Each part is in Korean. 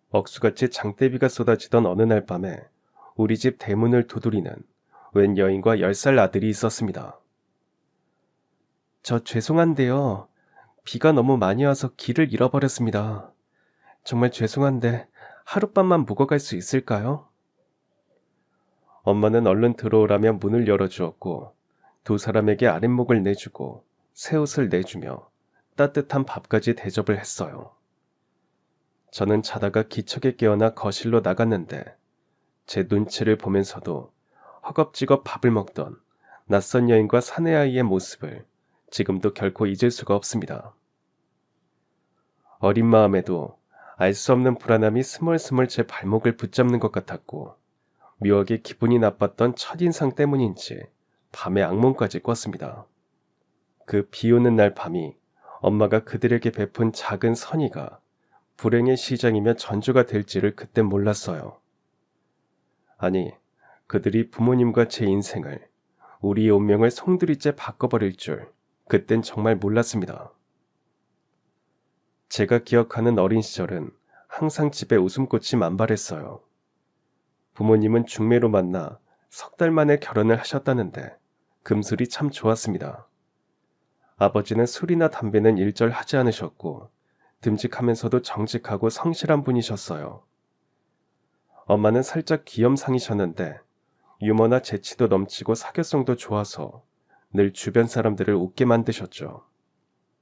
억수같이 장대비가 쏟아지던 어느 날 밤에 우리 집 대문을 두드리는 웬 여인과 10살 아들이 있었습니다. 저 죄송한데요. 비가 너무 많이 와서 길을 잃어버렸습니다. 정말 죄송한데 하룻밤만 묵어갈 수 있을까요? 엄마는 얼른 들어오라며 문을 열어주었고 두 사람에게 아랫목을 내주고 새 옷을 내주며 따뜻한 밥까지 대접을 했어요. 저는 자다가 기척에 깨어나 거실로 나갔는데 제 눈치를 보면서도 허겁지겁 밥을 먹던 낯선 여인과 사내아이의 모습을 지금도 결코 잊을 수가 없습니다. 어린 마음에도 알 수 없는 불안함이 스멀스멀 제 발목을 붙잡는 것 같았고 묘하게 기분이 나빴던 첫인상 때문인지 밤에 악몽까지 꿨습니다. 그 비오는 날 밤이 엄마가 그들에게 베푼 작은 선의가 불행의 시작이며 전조가 될지를 그땐 몰랐어요. 아니, 그들이 부모님과 제 인생을, 우리의 운명을 송두리째 바꿔버릴 줄 그땐 정말 몰랐습니다. 제가 기억하는 어린 시절은 항상 집에 웃음꽃이 만발했어요. 부모님은 중매로 만나 석 달 만에 결혼을 하셨다는데 금술이 참 좋았습니다. 아버지는 술이나 담배는 일절 하지 않으셨고 듬직하면서도 정직하고 성실한 분이셨어요. 엄마는 살짝 귀염상이셨는데 유머나 재치도 넘치고 사교성도 좋아서 늘 주변 사람들을 웃게 만드셨죠.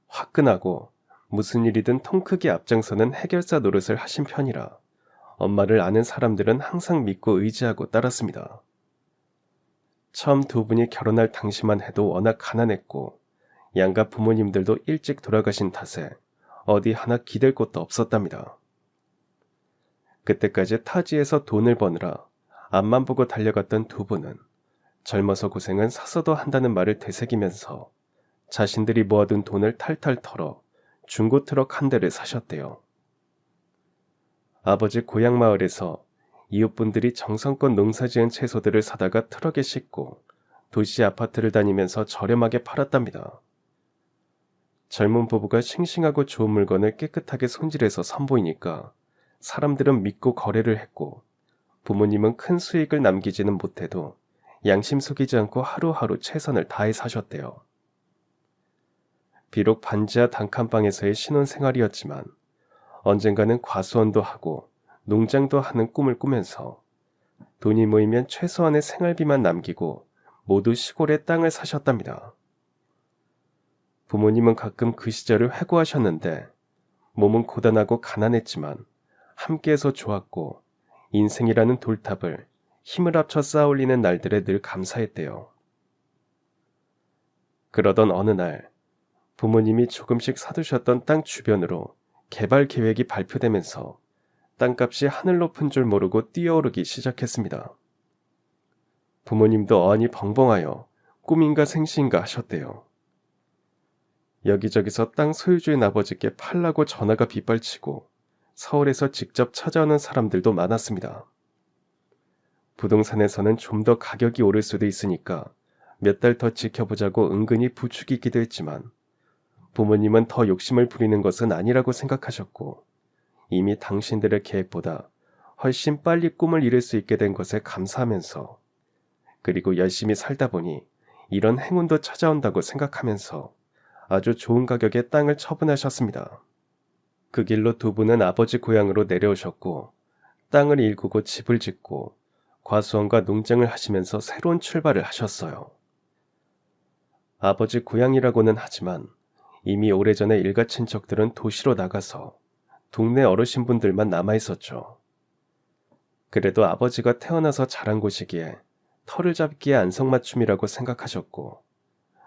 화끈하고 무슨 일이든 통 크게 앞장서는 해결사 노릇을 하신 편이라 엄마를 아는 사람들은 항상 믿고 의지하고 따랐습니다. 처음 두 분이 결혼할 당시만 해도 워낙 가난했고 양가 부모님들도 일찍 돌아가신 탓에 어디 하나 기댈 곳도 없었답니다. 그때까지 타지에서 돈을 버느라 앞만 보고 달려갔던 두 분은 젊어서 고생은 사서도 한다는 말을 되새기면서 자신들이 모아둔 돈을 탈탈 털어 중고 트럭 한 대를 사셨대요. 아버지 고향 마을에서 이웃분들이 정성껏 농사지은 채소들을 사다가 트럭에 싣고 도시 아파트를 다니면서 저렴하게 팔았답니다. 젊은 부부가 싱싱하고 좋은 물건을 깨끗하게 손질해서 선보이니까 사람들은 믿고 거래를 했고 부모님은 큰 수익을 남기지는 못해도 양심 속이지 않고 하루하루 최선을 다해 사셨대요. 비록 반지하 단칸방에서의 신혼생활이었지만 언젠가는 과수원도 하고 농장도 하는 꿈을 꾸면서 돈이 모이면 최소한의 생활비만 남기고 모두 시골에 땅을 사셨답니다. 부모님은 가끔 그 시절을 회고하셨는데 몸은 고단하고 가난했지만 함께해서 좋았고 인생이라는 돌탑을 힘을 합쳐 쌓아올리는 날들에 늘 감사했대요. 그러던 어느 날 부모님이 조금씩 사두셨던 땅 주변으로 개발 계획이 발표되면서 땅값이 하늘 높은 줄 모르고 뛰어오르기 시작했습니다. 부모님도 어안이 벙벙하여 꿈인가 생시인가 하셨대요. 여기저기서 땅 소유주인 아버지께 팔라고 전화가 빗발치고 서울에서 직접 찾아오는 사람들도 많았습니다. 부동산에서는 좀 더 가격이 오를 수도 있으니까 몇 달 더 지켜보자고 은근히 부추기기도 했지만 부모님은 더 욕심을 부리는 것은 아니라고 생각하셨고 이미 당신들의 계획보다 훨씬 빨리 꿈을 이룰 수 있게 된 것에 감사하면서 그리고 열심히 살다 보니 이런 행운도 찾아온다고 생각하면서 아주 좋은 가격에 땅을 처분하셨습니다. 그 길로 두 분은 아버지 고향으로 내려오셨고 땅을 일구고 집을 짓고 과수원과 농장을 하시면서 새로운 출발을 하셨어요. 아버지 고향이라고는 하지만 이미 오래전에 일가 친척들은 도시로 나가서 동네 어르신분들만 남아있었죠. 그래도 아버지가 태어나서 자란 곳이기에 터를 잡기에 안성맞춤이라고 생각하셨고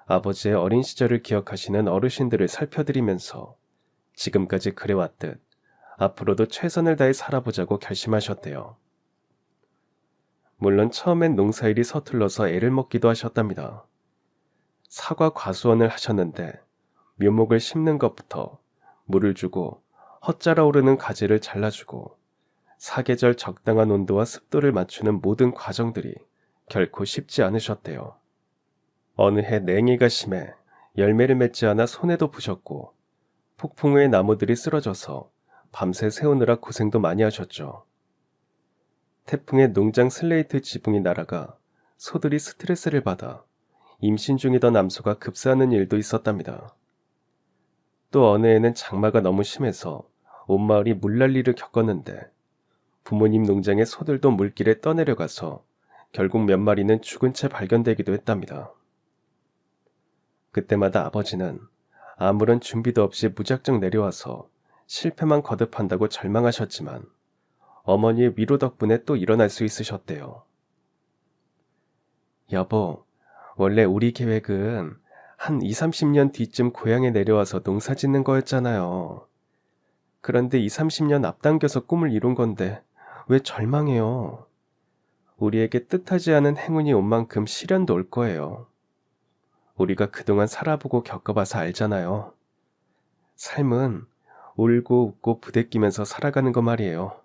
아버지의 어린 시절을 기억하시는 어르신들을 살펴드리면서 지금까지 그래왔듯 앞으로도 최선을 다해 살아보자고 결심하셨대요. 물론 처음엔 농사일이 서툴러서 애를 먹기도 하셨답니다. 사과 과수원을 하셨는데 묘목을 심는 것부터 물을 주고 헛자라 오르는 가지를 잘라주고 사계절 적당한 온도와 습도를 맞추는 모든 과정들이 결코 쉽지 않으셨대요. 어느 해 냉이가 심해 열매를 맺지 않아 손에도 부셨고 폭풍 후에 나무들이 쓰러져서 밤새 세우느라 고생도 많이 하셨죠. 태풍에 농장 슬레이트 지붕이 날아가 소들이 스트레스를 받아 임신 중이던 암소가 급사하는 일도 있었답니다. 또 어느 해는 장마가 너무 심해서 온 마을이 물난리를 겪었는데 부모님 농장의 소들도 물길에 떠내려가서 결국 몇 마리는 죽은 채 발견되기도 했답니다. 그때마다 아버지는 아무런 준비도 없이 무작정 내려와서 실패만 거듭한다고 절망하셨지만 어머니의 위로 덕분에 또 일어날 수 있으셨대요. 여보, 원래 우리 계획은 한 2, 30년 뒤쯤 고향에 내려와서 농사 짓는 거였잖아요. 그런데 2, 30년 앞당겨서 꿈을 이룬 건데 왜 절망해요? 우리에게 뜻하지 않은 행운이 온 만큼 시련도 올 거예요. 우리가 그동안 살아보고 겪어봐서 알잖아요. 삶은 울고 웃고 부대끼면서 살아가는 거 말이에요.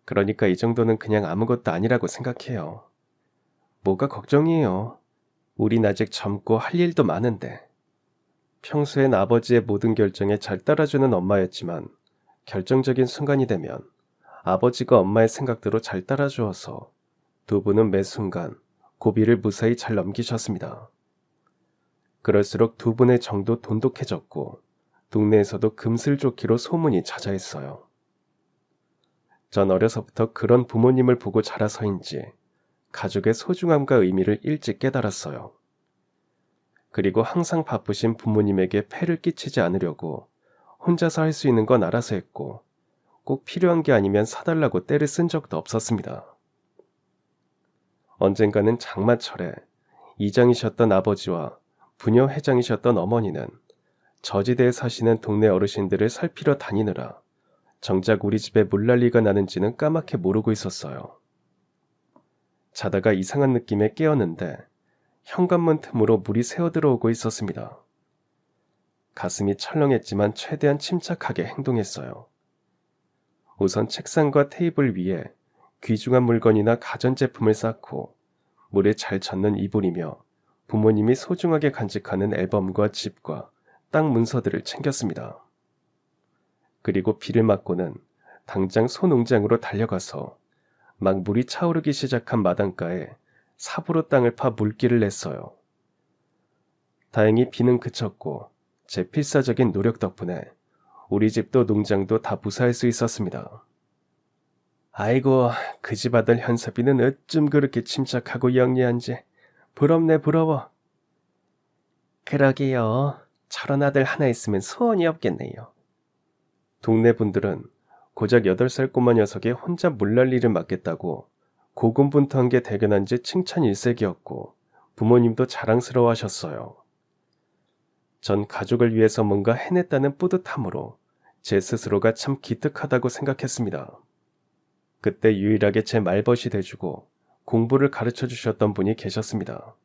그러니까 이 정도는 그냥 아무것도 아니라고 생각해요. 뭐가 걱정이에요. 우린 아직 젊고 할 일도 많은데. 평소엔 아버지의 모든 결정에 잘 따라주는 엄마였지만 결정적인 순간이 되면 아버지가 엄마의 생각대로 잘 따라주어서 두 분은 매 순간 고비를 무사히 잘 넘기셨습니다. 그럴수록 두 분의 정도 돈독해졌고 동네에서도 금슬좋기로 소문이 자자했어요. 전 어려서부터 그런 부모님을 보고 자라서인지 가족의 소중함과 의미를 일찍 깨달았어요. 그리고 항상 바쁘신 부모님에게 폐를 끼치지 않으려고 혼자서 할 수 있는 건 알아서 했고 꼭 필요한 게 아니면 사달라고 떼를 쓴 적도 없었습니다. 언젠가는 장마철에 이장이셨던 아버지와 부녀 회장이셨던 어머니는 저지대에 사시는 동네 어르신들을 살피러 다니느라 정작 우리 집에 물난리가 나는지는 까맣게 모르고 있었어요. 자다가 이상한 느낌에 깨었는데 현관문 틈으로 물이 새어들어오고 있었습니다. 가슴이 철렁했지만 최대한 침착하게 행동했어요. 우선 책상과 테이블 위에 귀중한 물건이나 가전제품을 쌓고 물에 잘 젖는 이불이며 부모님이 소중하게 간직하는 앨범과 집과 땅 문서들을 챙겼습니다. 그리고 비를 맞고는 당장 소농장으로 달려가서 막 물이 차오르기 시작한 마당가에 삽으로 땅을 파 물길을 냈어요. 다행히 비는 그쳤고 제 필사적인 노력 덕분에 우리 집도 농장도 다 무사할 수 있었습니다. 아이고, 그 집 아들 현섭이는 어쩜 그렇게 침착하고 영리한지 부럽네 부러워. 그러게요. 저런 아들 하나 있으면 소원이 없겠네요. 동네 분들은 고작 8살 꼬마 녀석이 혼자 물난리를 맡겠다고 고군분투한 게 대견한지 칭찬 일색이었고 부모님도 자랑스러워 하셨어요. 전 가족을 위해서 뭔가 해냈다는 뿌듯함으로 제 스스로가 참 기특하다고 생각했습니다. 그때 유일하게 제 말벗이 돼주고 공부를 가르쳐 주셨던 분이 계셨습니다.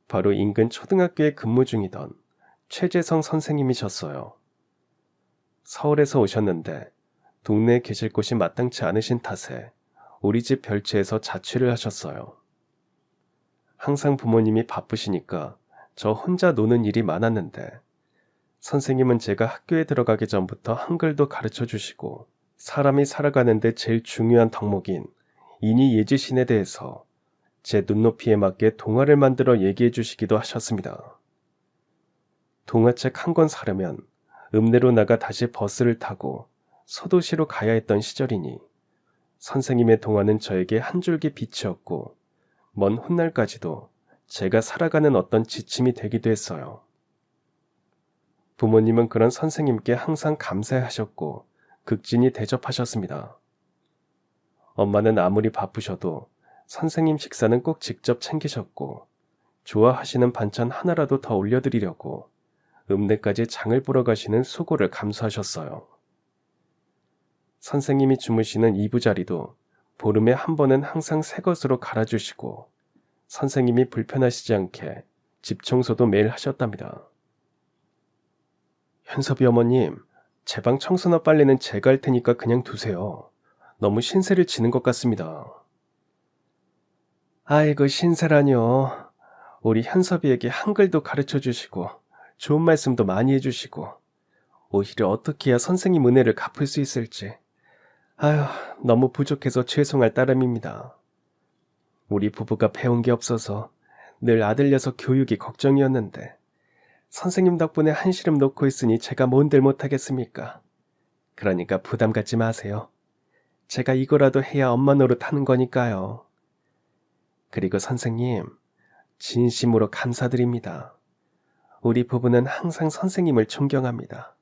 바로 인근 초등학교에 근무 중이던 최재성 선생님이셨어요. 서울에서 오셨는데 동네에 계실 곳이 마땅치 않으신 탓에 우리 집 별채에서 자취를 하셨어요. 항상 부모님이 바쁘시니까 저 혼자 노는 일이 많았는데 선생님은 제가 학교에 들어가기 전부터 한글도 가르쳐 주시고 사람이 살아가는데 제일 중요한 덕목인 인의예지신에 대해서 제 눈높이에 맞게 동화를 만들어 얘기해 주시기도 하셨습니다. 동화책 한 권 사려면 읍내로 나가 다시 버스를 타고 소도시로 가야 했던 시절이니 선생님의 동화는 저에게 한 줄기 빛이었고 먼 훗날까지도 제가 살아가는 어떤 지침이 되기도 했어요. 부모님은 그런 선생님께 항상 감사하셨고 극진히 대접하셨습니다. 엄마는 아무리 바쁘셔도 선생님 식사는 꼭 직접 챙기셨고 좋아하시는 반찬 하나라도 더 올려드리려고 읍내까지 장을 보러 가시는 수고를 감수하셨어요. 선생님이 주무시는 이부자리도 보름에 한 번은 항상 새 것으로 갈아주시고 선생님이 불편하시지 않게 집 청소도 매일 하셨답니다. 현섭이 어머님, 제 방 청소나 빨래는 제가 할 테니까 그냥 두세요. 너무 신세를 지는 것 같습니다. 아이고, 신세라뇨. 우리 현섭이에게 한글도 가르쳐 주시고 좋은 말씀도 많이 해주시고 오히려 어떻게 해야 선생님 은혜를 갚을 수 있을지. 아휴, 너무 부족해서 죄송할 따름입니다. 우리 부부가 배운 게 없어서 늘 아들 녀석 교육이 걱정이었는데 선생님 덕분에 한시름 놓고 있으니 제가 뭔들 못하겠습니까? 그러니까 부담 갖지 마세요. 제가 이거라도 해야 엄마 노릇하는 거니까요. 그리고 선생님, 진심으로 감사드립니다. 우리 부부는 항상 선생님을 존경합니다.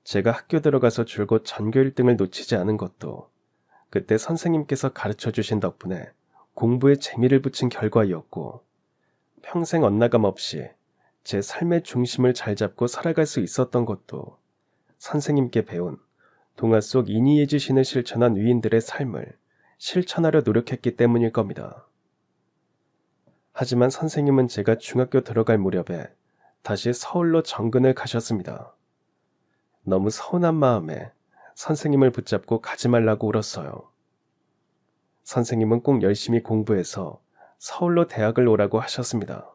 제가 학교 들어가서 줄곧 전교 1등을 놓치지 않은 것도 그때 선생님께서 가르쳐 주신 덕분에 공부에 재미를 붙인 결과였고, 평생 엇나감 없이 제 삶의 중심을 잘 잡고 살아갈 수 있었던 것도 선생님께 배운 동화 속 이니의 지신을 실천한 위인들의 삶을 실천하려 노력했기 때문일 겁니다. 하지만 선생님은 제가 중학교 들어갈 무렵에 다시 서울로 정근을 가셨습니다. 너무 서운한 마음에 선생님을 붙잡고 가지 말라고 울었어요. 선생님은 꼭 열심히 공부해서 서울로 대학을 오라고 하셨습니다.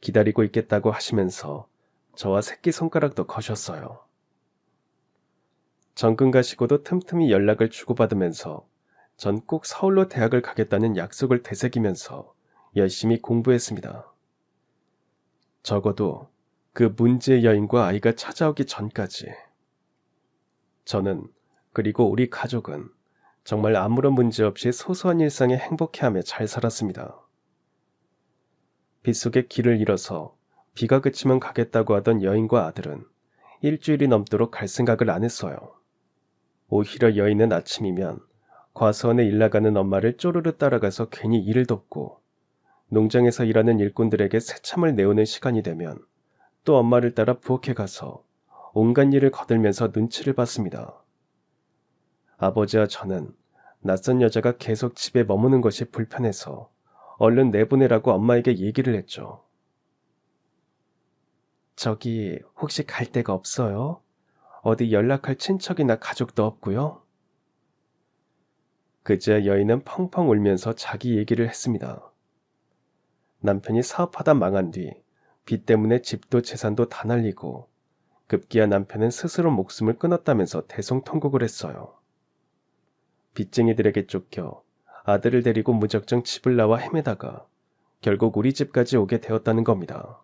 기다리고 있겠다고 하시면서 저와 새끼손가락도 거셨어요. 정근 가시고도 틈틈이 연락을 주고받으면서 전 꼭 서울로 대학을 가겠다는 약속을 되새기면서 열심히 공부했습니다. 적어도 그 문제의 여인과 아이가 찾아오기 전까지. 저는, 그리고 우리 가족은 정말 아무런 문제 없이 소소한 일상에 행복해하며 잘 살았습니다. 빗속에 길을 잃어서 비가 그치면 가겠다고 하던 여인과 아들은 일주일이 넘도록 갈 생각을 안 했어요. 오히려 여인은 아침이면 과수원에 일 나가는 엄마를 쪼르르 따라가서 괜히 일을 돕고, 농장에서 일하는 일꾼들에게 새참을 내오는 시간이 되면 또 엄마를 따라 부엌에 가서 온갖 일을 거들면서 눈치를 봤습니다. 아버지와 저는 낯선 여자가 계속 집에 머무는 것이 불편해서 얼른 내보내라고 엄마에게 얘기를 했죠. 저기 혹시 갈 데가 없어요? 어디 연락할 친척이나 가족도 없고요? 그제야 여인은 펑펑 울면서 자기 얘기를 했습니다. 남편이 사업하다 망한 뒤 빚 때문에 집도 재산도 다 날리고 급기야 남편은 스스로 목숨을 끊었다면서 대성통곡을 했어요. 빚쟁이들에게 쫓겨 아들을 데리고 무작정 집을 나와 헤매다가 결국 우리 집까지 오게 되었다는 겁니다.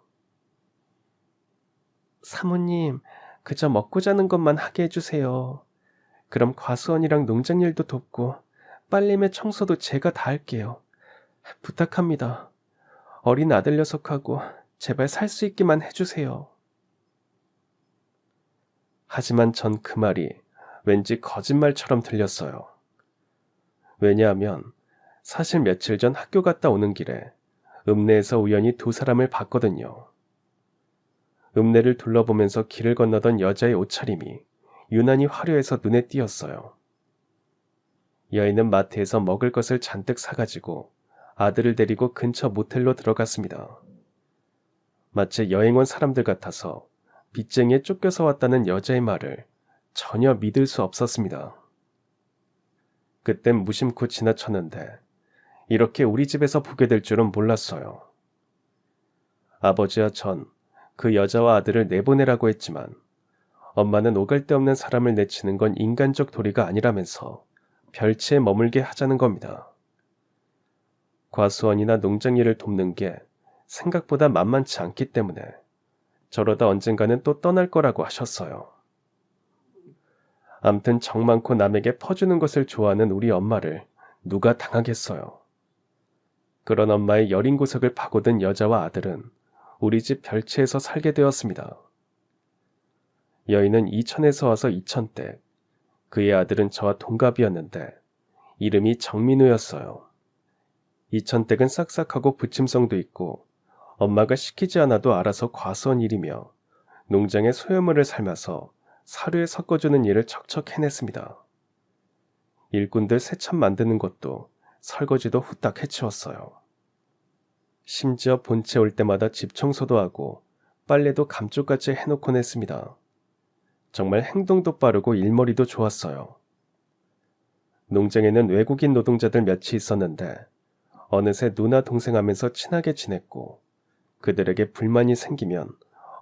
사모님, 그저 먹고 자는 것만 하게 해주세요. 그럼 과수원이랑 농장 일도 돕고 빨래매 청소도 제가 다 할게요. 부탁합니다. 어린 아들 녀석하고 제발 살 수 있기만 해주세요. 하지만 전 그 말이 왠지 거짓말처럼 들렸어요. 왜냐하면 사실 며칠 전 학교 갔다 오는 길에 읍내에서 우연히 두 사람을 봤거든요. 읍내를 둘러보면서 길을 건너던 여자의 옷차림이 유난히 화려해서 눈에 띄었어요. 여인은 마트에서 먹을 것을 잔뜩 사가지고 아들을 데리고 근처 모텔로 들어갔습니다. 마치 여행 온 사람들 같아서 빚쟁이에 쫓겨서 왔다는 여자의 말을 전혀 믿을 수 없었습니다. 그땐 무심코 지나쳤는데 이렇게 우리 집에서 보게 될 줄은 몰랐어요. 아버지와 전 그 여자와 아들을 내보내라고 했지만 엄마는 오갈 데 없는 사람을 내치는 건 인간적 도리가 아니라면서 별치에 머물게 하자는 겁니다. 과수원이나 농장 일을 돕는 게 생각보다 만만치 않기 때문에 저러다 언젠가는 또 떠날 거라고 하셨어요. 암튼 정 많고 남에게 퍼주는 것을 좋아하는 우리 엄마를 누가 당하겠어요. 그런 엄마의 여린 구석을 파고든 여자와 아들은 우리 집 별채에서 살게 되었습니다. 여인은 이천에서 와서 이천댁, 그의 아들은 저와 동갑이었는데 이름이 정민우였어요. 이천댁은 싹싹하고 부침성도 있고 엄마가 시키지 않아도 알아서 과수원 일이며 농장의 소유물을 삶아서 사료에 섞어주는 일을 척척 해냈습니다. 일꾼들 새참 만드는 것도 설거지도 후딱 해치웠어요. 심지어 본체 올 때마다 집 청소도 하고 빨래도 감쪽같이 해놓곤 했습니다. 정말 행동도 빠르고 일머리도 좋았어요. 농장에는 외국인 노동자들 몇이 있었는데 어느새 누나 동생 하면서 친하게 지냈고 그들에게 불만이 생기면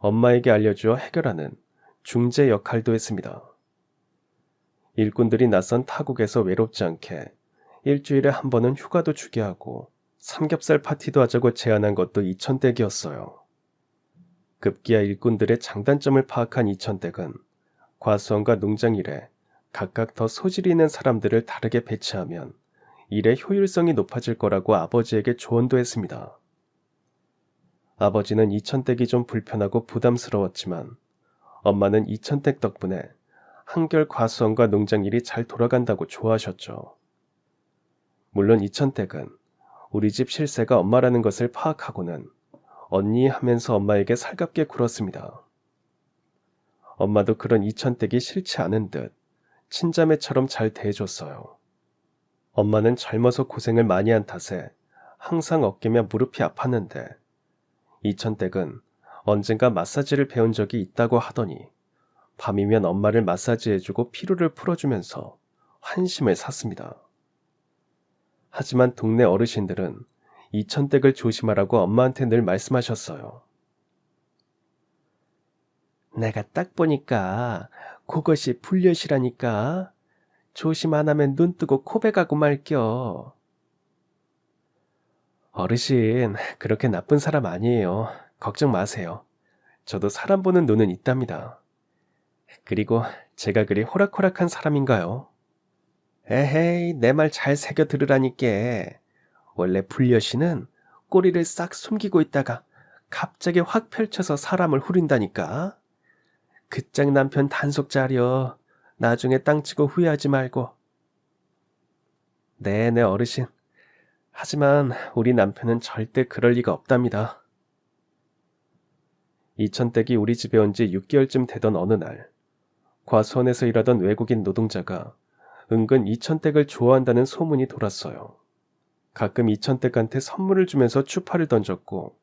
엄마에게 알려주어 해결하는 중재 역할도 했습니다. 일꾼들이 낯선 타국에서 외롭지 않게 일주일에 한 번은 휴가도 주게 하고 삼겹살 파티도 하자고 제안한 것도 이천댁이었어요. 급기야 일꾼들의 장단점을 파악한 이천댁은 과수원과 농장 일에 각각 더 소질이 있는 사람들을 다르게 배치하면 일의 효율성이 높아질 거라고 아버지에게 조언도 했습니다. 아버지는 이천댁이 좀 불편하고 부담스러웠지만 엄마는 이천댁 덕분에 한결 과수원과 농장 일이 잘 돌아간다고 좋아하셨죠. 물론 이천댁은 우리 집 실세가 엄마라는 것을 파악하고는 언니 하면서 엄마에게 살갑게 굴었습니다. 엄마도 그런 이천댁이 싫지 않은 듯 친자매처럼 잘 대해줬어요. 엄마는 젊어서 고생을 많이 한 탓에 항상 어깨며 무릎이 아팠는데 이천댁은 언젠가 마사지를 배운 적이 있다고 하더니 밤이면 엄마를 마사지해주고 피로를 풀어주면서 환심을 샀습니다. 하지만 동네 어르신들은 이천댁을 조심하라고 엄마한테 늘 말씀하셨어요. 내가 딱 보니까 그것이 불엿이라니까. 조심 안 하면 눈 뜨고 코베가고 말겨. 어르신, 그렇게 나쁜 사람 아니에요. 걱정 마세요. 저도 사람 보는 눈은 있답니다. 그리고 제가 그리 호락호락한 사람인가요? 에헤이, 내 말 잘 새겨 들으라니께. 원래 불려시는 꼬리를 싹 숨기고 있다가 갑자기 확 펼쳐서 사람을 후린다니까. 그짝 남편 단속 자려. 나중에 땅 치고 후회하지 말고. 네네 어르신. 하지만 우리 남편은 절대 그럴 리가 없답니다. 이천댁이 우리 집에 온 지 6개월쯤 되던 어느 날 과수원에서 일하던 외국인 노동자가 은근 이천댁을 좋아한다는 소문이 돌았어요. 가끔 이천댁한테 선물을 주면서 추파를 던졌고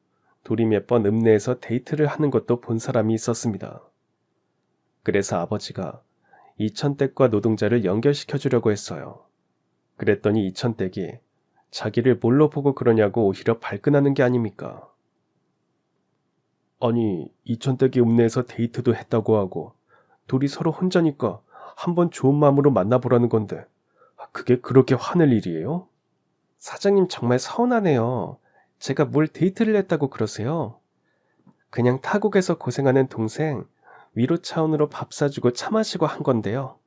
둘이 몇 번 읍내에서 데이트를 하는 것도 본 사람이 있었습니다. 그래서 아버지가 이천댁과 노동자를 연결시켜주려고 했어요. 그랬더니 이천댁이 자기를 뭘로 보고 그러냐고 오히려 발끈하는 게 아닙니까? 아니, 이천댁이 읍내에서 데이트도 했다고 하고 둘이 서로 혼자니까 한번 좋은 마음으로 만나보라는 건데 그게 그렇게 화낼 일이에요? 사장님 정말 서운하네요. 제가 뭘 데이트를 했다고 그러세요? 그냥 타국에서 고생하는 동생 위로 차원으로 밥 사주고 차 마시고 한 건데요.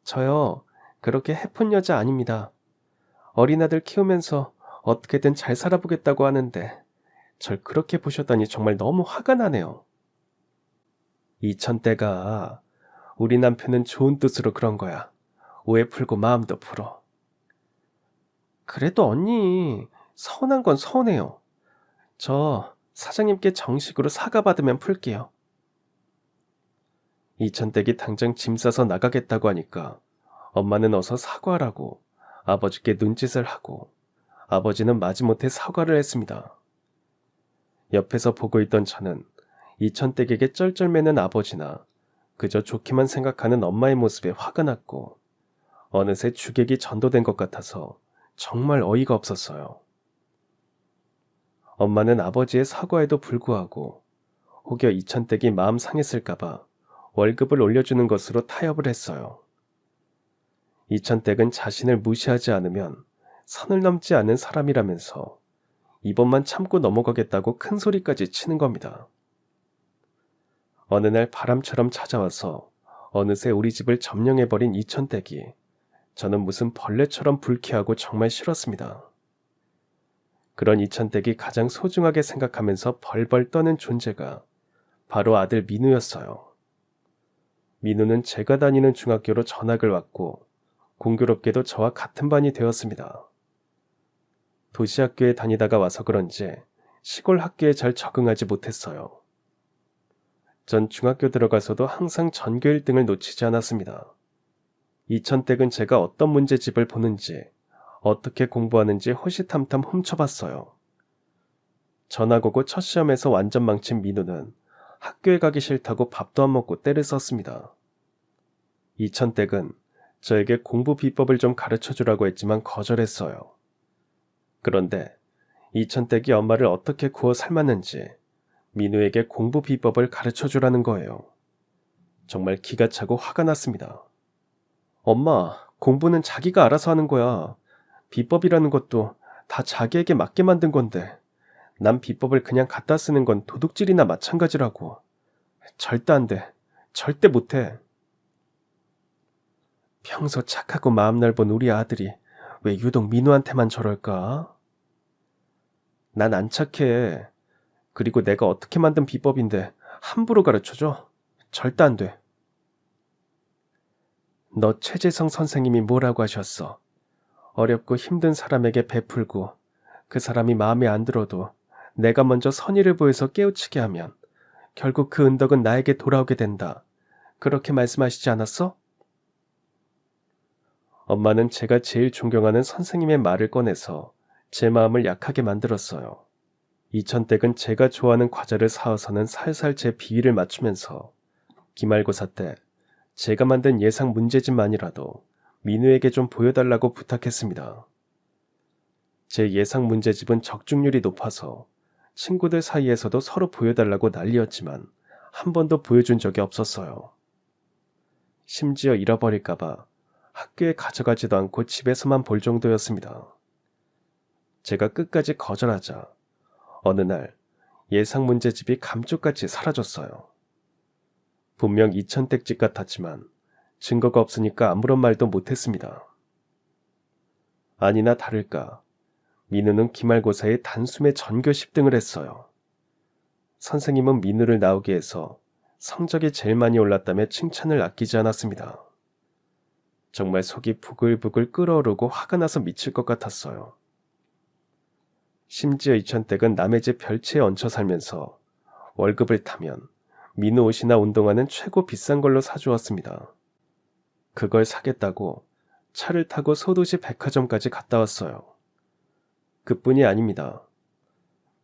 저요, 그렇게 해픈 여자 아닙니다. 어린 아들 키우면서 어떻게든 잘 살아보겠다고 하는데 절 그렇게 보셨다니 정말 너무 화가 나네요. 이천대가 우리 남편은 좋은 뜻으로 그런 거야. 오해 풀고 마음도 풀어. 그래도 언니, 서운한 건 서운해요. 저 사장님께 정식으로 사과받으면 풀게요. 이천댁이 당장 짐 싸서 나가겠다고 하니까 엄마는 어서 사과하라고 아버지께 눈짓을 하고 아버지는 마지못해 사과를 했습니다. 옆에서 보고 있던 저는 이천댁에게 쩔쩔매는 아버지나 그저 좋기만 생각하는 엄마의 모습에 화가 났고 어느새 주객이 전도된 것 같아서 정말 어이가 없었어요. 엄마는 아버지의 사과에도 불구하고 혹여 이천댁이 마음 상했을까봐 월급을 올려주는 것으로 타협을 했어요. 이천댁은 자신을 무시하지 않으면 선을 넘지 않는 사람이라면서 이번만 참고 넘어가겠다고 큰 소리까지 치는 겁니다. 어느 날 바람처럼 찾아와서 어느새 우리 집을 점령해버린 이천댁이 저는 무슨 벌레처럼 불쾌하고 정말 싫었습니다. 그런 이천댁이 가장 소중하게 생각하면서 벌벌 떠는 존재가 바로 아들 민우였어요. 민우는 제가 다니는 중학교로 전학을 왔고 공교롭게도 저와 같은 반이 되었습니다. 도시학교에 다니다가 와서 그런지 시골 학교에 잘 적응하지 못했어요. 전 중학교 들어가서도 항상 전교 1등을 놓치지 않았습니다. 이천댁은 제가 어떤 문제집을 보는지 어떻게 공부하는지 호시탐탐 훔쳐봤어요. 전학 오고 첫 시험에서 완전 망친 민우는 학교에 가기 싫다고 밥도 안 먹고 떼를 썼습니다. 이천댁은 저에게 공부 비법을 좀 가르쳐주라고 했지만 거절했어요. 그런데 이천댁이 엄마를 어떻게 구워 삶았는지 민우에게 공부 비법을 가르쳐 주라는 거예요. 정말 기가 차고 화가 났습니다. 엄마, 공부는 자기가 알아서 하는 거야. 비법이라는 것도 다 자기에게 맞게 만든 건데, 난 비법을 그냥 갖다 쓰는 건 도둑질이나 마찬가지라고. 절대 안 돼. 절대 못 해. 평소 착하고 마음 넓은 우리 아들이 왜 유독 민우한테만 저럴까? 난 안 착해. 그리고 내가 어떻게 만든 비법인데 함부로 가르쳐줘? 절대 안 돼. 너 최재성 선생님이 뭐라고 하셨어? 어렵고 힘든 사람에게 베풀고 그 사람이 마음에 안 들어도 내가 먼저 선의를 보여서 깨우치게 하면 결국 그 은덕은 나에게 돌아오게 된다. 그렇게 말씀하시지 않았어? 엄마는 제가 제일 존경하는 선생님의 말을 꺼내서 제 마음을 약하게 만들었어요. 이천댁은 제가 좋아하는 과자를 사와서는 살살 제 비위를 맞추면서 기말고사 때 제가 만든 예상 문제집만이라도 민우에게 좀 보여달라고 부탁했습니다. 제 예상 문제집은 적중률이 높아서 친구들 사이에서도 서로 보여달라고 난리였지만 한 번도 보여준 적이 없었어요. 심지어 잃어버릴까봐 학교에 가져가지도 않고 집에서만 볼 정도였습니다. 제가 끝까지 거절하자 어느 날 예상 문제집이 감쪽같이 사라졌어요. 분명 이천댁집 같았지만 증거가 없으니까 아무런 말도 못했습니다. 아니나 다를까 민우는 기말고사에 단숨에 전교 10등을 했어요. 선생님은 민우를 나오게 해서 성적이 제일 많이 올랐다며 칭찬을 아끼지 않았습니다. 정말 속이 부글부글 끓어오르고 화가 나서 미칠 것 같았어요. 심지어 이천댁은 남의 집 별채에 얹혀 살면서 월급을 타면 민우 옷이나 운동화는 최고 비싼 걸로 사주었습니다. 그걸 사겠다고 차를 타고 소도시 백화점까지 갔다 왔어요. 그뿐이 아닙니다.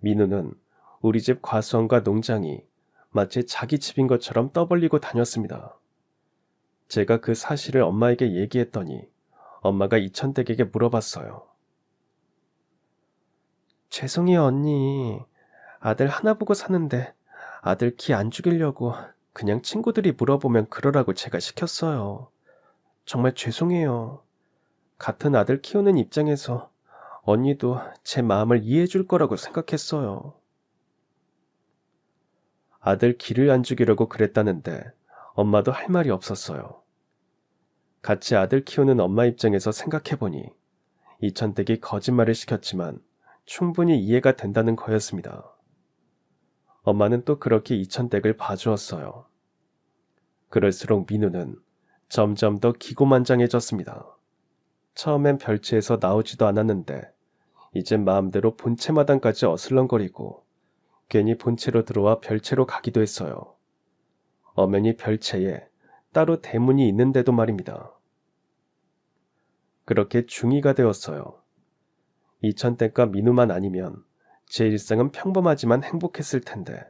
민우는 우리 집 과수원과 농장이 마치 자기 집인 것처럼 떠벌리고 다녔습니다. 제가 그 사실을 엄마에게 얘기했더니 엄마가 이천댁에게 물어봤어요. 죄송해요 언니. 아들 하나 보고 사는데 아들 기 안 죽이려고 그냥 친구들이 물어보면 그러라고 제가 시켰어요. 정말 죄송해요. 같은 아들 키우는 입장에서 언니도 제 마음을 이해해 줄 거라고 생각했어요. 아들 기를 안 죽이려고 그랬다는데 엄마도 할 말이 없었어요. 같이 아들 키우는 엄마 입장에서 생각해보니 이천댁이 거짓말을 시켰지만 충분히 이해가 된다는 거였습니다. 엄마는 또 그렇게 이천댁을 봐주었어요. 그럴수록 민우는 점점 더 기고만장해졌습니다. 처음엔 별채에서 나오지도 않았는데 이젠 마음대로 본채마당까지 어슬렁거리고 괜히 본채로 들어와 별채로 가기도 했어요. 엄연히 별채에 따로 대문이 있는데도 말입니다. 그렇게 중2가 되었어요. 이천댁과 민우만 아니면 제 일상은 평범하지만 행복했을 텐데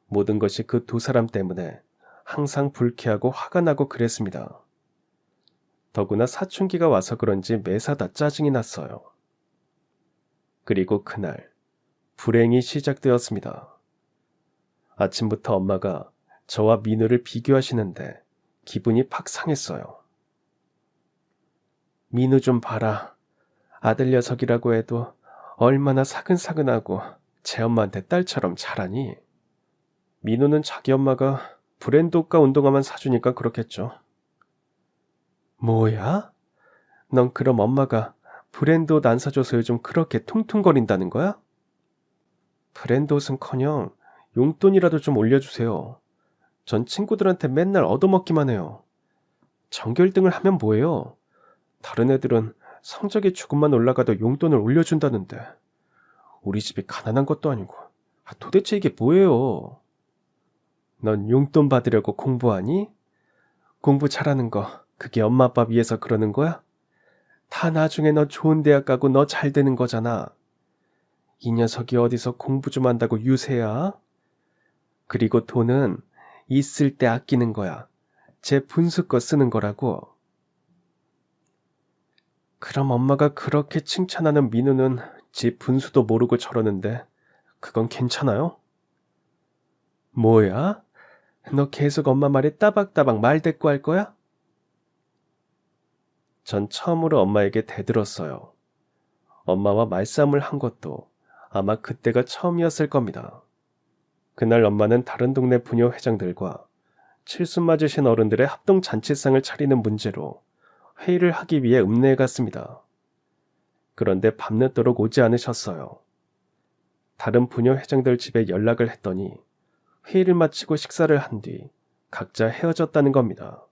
모든 것이 그 두 사람 때문에 항상 불쾌하고 화가 나고 그랬습니다. 더구나 사춘기가 와서 그런지 매사다 짜증이 났어요. 그리고 그날 불행이 시작되었습니다. 아침부터 엄마가 저와 민우를 비교하시는데 기분이 팍 상했어요. 민우 좀 봐라. 아들 녀석이라고 해도 얼마나 사근사근하고 제 엄마한테 딸처럼 잘하니? 민우는 자기 엄마가 브랜드 옷과 운동화만 사주니까 그렇겠죠. 뭐야? 넌 그럼 엄마가 브랜드 옷 안 사줘서 요즘 그렇게 퉁퉁거린다는 거야? 브랜드 옷은커녕 용돈이라도 좀 올려주세요. 전 친구들한테 맨날 얻어먹기만 해요. 전교 1등을 하면 뭐예요? 다른 애들은 성적이 조금만 올라가도 용돈을 올려준다는데 우리 집이 가난한 것도 아니고 도대체 이게 뭐예요? 넌 용돈 받으려고 공부하니? 공부 잘하는 거 그게 엄마 아빠 위해서 그러는 거야? 다 나중에 너 좋은 대학 가고 너 잘 되는 거잖아. 이 녀석이 어디서 공부 좀 한다고 유세야? 그리고 돈은 있을 때 아끼는 거야. 제 분수 거 쓰는 거라고. 그럼 엄마가 그렇게 칭찬하는 민우는 지 분수도 모르고 저러는데 그건 괜찮아요? 뭐야? 너 계속 엄마 말에 따박따박 말대꾸 할 거야? 전 처음으로 엄마에게 대들었어요. 엄마와 말싸움을 한 것도 아마 그때가 처음이었을 겁니다. 그날 엄마는 다른 동네 부녀 회장들과 칠순 맞으신 어른들의 합동 잔치상을 차리는 문제로 회의를 하기 위해 읍내에 갔습니다. 그런데 밤늦도록 오지 않으셨어요. 다른 부녀 회장들 집에 연락을 했더니 회의를 마치고 식사를 한 뒤 각자 헤어졌다는 겁니다.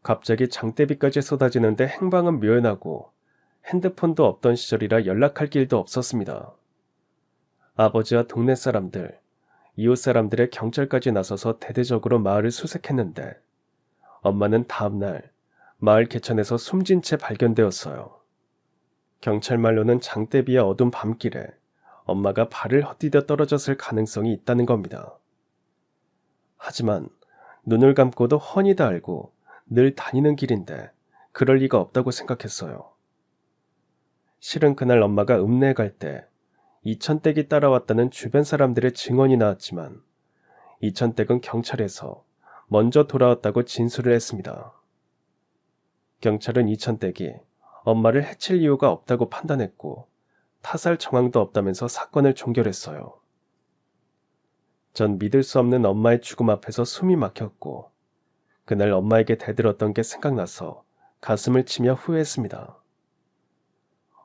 갑자기 장대비까지 쏟아지는데 행방은 묘연하고 핸드폰도 없던 시절이라 연락할 길도 없었습니다. 아버지와 동네 사람들, 이웃 사람들의 경찰까지 나서서 대대적으로 마을을 수색했는데 엄마는 다음날 마을 개천에서 숨진 채 발견되었어요. 경찰 말로는 장대비의 어두운 밤길에 엄마가 발을 헛디뎌 떨어졌을 가능성이 있다는 겁니다. 하지만 눈을 감고도 훤히 다 알고 늘 다니는 길인데 그럴 리가 없다고 생각했어요. 실은 그날 엄마가 읍내에 갈 때 이천댁이 따라왔다는 주변 사람들의 증언이 나왔지만 이천댁은 경찰에서 먼저 돌아왔다고 진술을 했습니다. 경찰은 이천댁이 엄마를 해칠 이유가 없다고 판단했고 타살 정황도 없다면서 사건을 종결했어요. 전 믿을 수 없는 엄마의 죽음 앞에서 숨이 막혔고 그날 엄마에게 대들었던 게 생각나서 가슴을 치며 후회했습니다.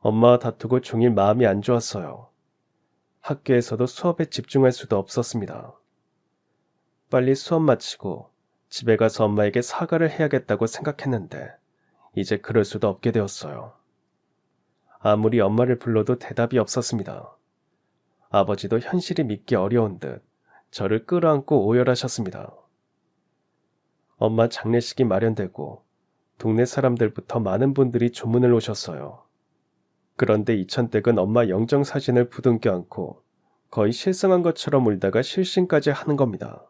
엄마와 다투고 종일 마음이 안 좋았어요. 학교에서도 수업에 집중할 수도 없었습니다. 빨리 수업 마치고 집에 가서 엄마에게 사과를 해야겠다고 생각했는데 이제 그럴 수도 없게 되었어요. 아무리 엄마를 불러도 대답이 없었습니다. 아버지도 현실이 믿기 어려운 듯 저를 끌어안고 오열하셨습니다. 엄마 장례식이 마련되고 동네 사람들부터 많은 분들이 조문을 오셨어요. 그런데 이천댁은 엄마 영정사진을 부둥켜 안고 거의 실성한 것처럼 울다가 실신까지 하는 겁니다.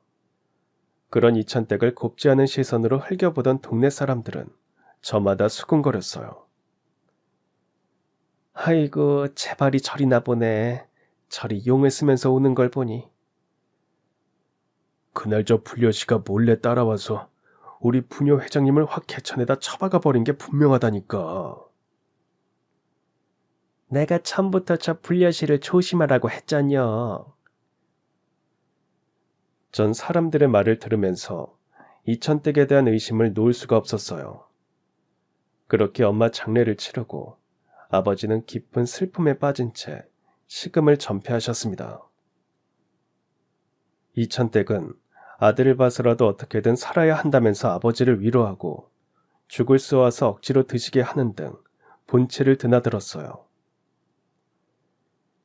그런 이천댁을 곱지 않은 시선으로 흘겨보던 동네 사람들은 저마다 수군거렸어요. 아이고, 제발이 저리나 보네. 저리 용을 쓰면서 우는 걸 보니. 그날 저 불려씨가 몰래 따라와서 우리 부녀 회장님을 확 개천에다 처박아 버린 게 분명하다니까. 내가 처음부터 저 불려씨를 조심하라고 했잖여. 전 사람들의 말을 들으면서 이천댁에 대한 의심을 놓을 수가 없었어요. 그렇게 엄마 장례를 치르고 아버지는 깊은 슬픔에 빠진 채 식음을 전폐하셨습니다. 이천댁은 아들을 봐서라도 어떻게든 살아야 한다면서 아버지를 위로하고 죽을 쏘아서 억지로 드시게 하는 등 본체를 드나들었어요.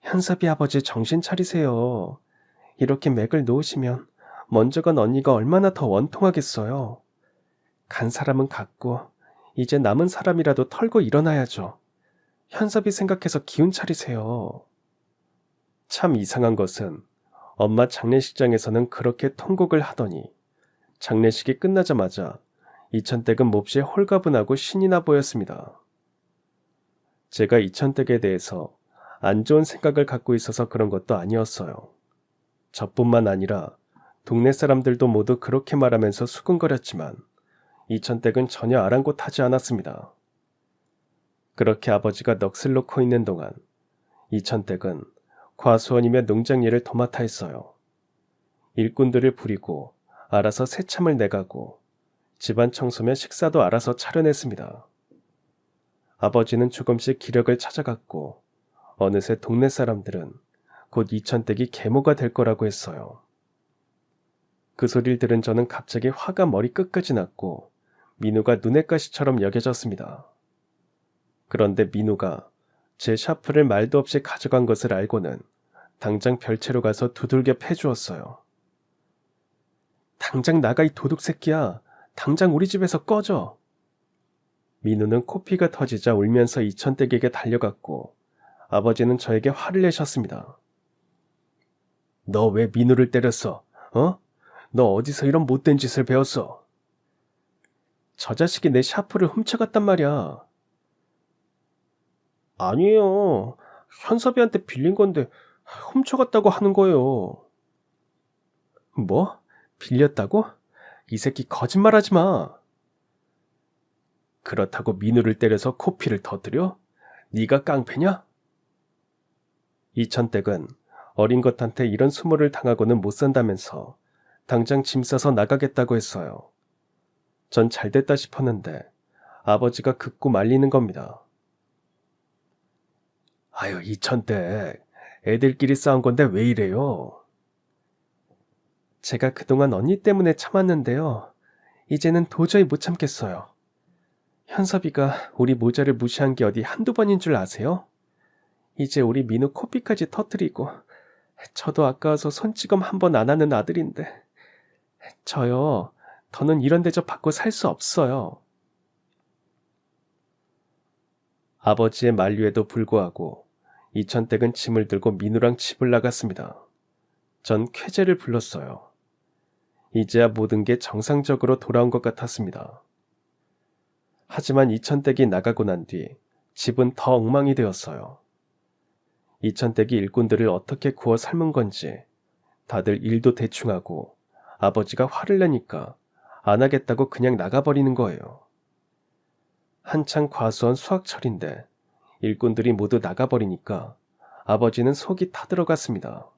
현섭이 아버지 정신 차리세요. 이렇게 맥을 놓으시면 먼저 간 언니가 얼마나 더 원통하겠어요. 간 사람은 갔고 이제 남은 사람이라도 털고 일어나야죠. 현섭이 생각해서 기운 차리세요. 참 이상한 것은 엄마 장례식장에서는 그렇게 통곡을 하더니 장례식이 끝나자마자 이천댁은 몹시 홀가분하고 신이 나 보였습니다. 제가 이천댁에 대해서 안 좋은 생각을 갖고 있어서 그런 것도 아니었어요. 저뿐만 아니라 동네 사람들도 모두 그렇게 말하면서 수근거렸지만 이천댁은 전혀 아랑곳하지 않았습니다. 그렇게 아버지가 넋을 놓고 있는 동안 이천댁은 과수원이며 농장 일을 도맡아 했어요. 일꾼들을 부리고 알아서 새참을 내가고 집안 청소며 식사도 알아서 차려냈습니다. 아버지는 조금씩 기력을 찾아갔고 어느새 동네 사람들은 곧 이천댁이 계모가 될 거라고 했어요. 그 소리를 들은 저는 갑자기 화가 머리끝까지 났고 민우가 눈의 가시처럼 여겨졌습니다. 그런데 민우가 제 샤프를 말도 없이 가져간 것을 알고는 당장 별채로 가서 두들겨 패주었어요. 당장 나가 이 도둑 새끼야. 당장 우리 집에서 꺼져. 민우는 코피가 터지자 울면서 이천댁에게 달려갔고 아버지는 저에게 화를 내셨습니다. 너 왜 민우를 때렸어? 어? 너 어디서 이런 못된 짓을 배웠어? 저 자식이 내 샤프를 훔쳐갔단 말이야. 아니에요. 현섭이한테 빌린 건데 훔쳐갔다고 하는 거예요. 뭐? 빌렸다고? 이 새끼 거짓말하지 마. 그렇다고 민우를 때려서 코피를 터뜨려? 네가 깡패냐? 이천댁은 어린 것한테 이런 수모를 당하고는 못 산다면서 당장 짐 싸서 나가겠다고 했어요. 전 잘됐다 싶었는데 아버지가 긋고 말리는 겁니다. 아유, 이천댁, 애들끼리 싸운 건데 왜 이래요? 제가 그동안 언니 때문에 참았는데요. 이제는 도저히 못 참겠어요. 현섭이가 우리 모자를 무시한 게 어디 한두 번인 줄 아세요? 이제 우리 민우 코피까지 터뜨리고 저도 아까워서 손찌검 한 번 안 하는 아들인데 저요, 더는 이런 대접 받고 살 수 없어요. 아버지의 만류에도 불구하고 이천댁은 짐을 들고 민우랑 집을 나갔습니다. 전 쾌재를 불렀어요. 이제야 모든 게 정상적으로 돌아온 것 같았습니다. 하지만 이천댁이 나가고 난 뒤 집은 더 엉망이 되었어요. 이천댁이 일꾼들을 어떻게 구워 삶은 건지 다들 일도 대충 하고 아버지가 화를 내니까 안 하겠다고 그냥 나가버리는 거예요. 한창 과수원 수확철인데 일꾼들이 모두 나가버리니까 아버지는 속이 타들어갔습니다.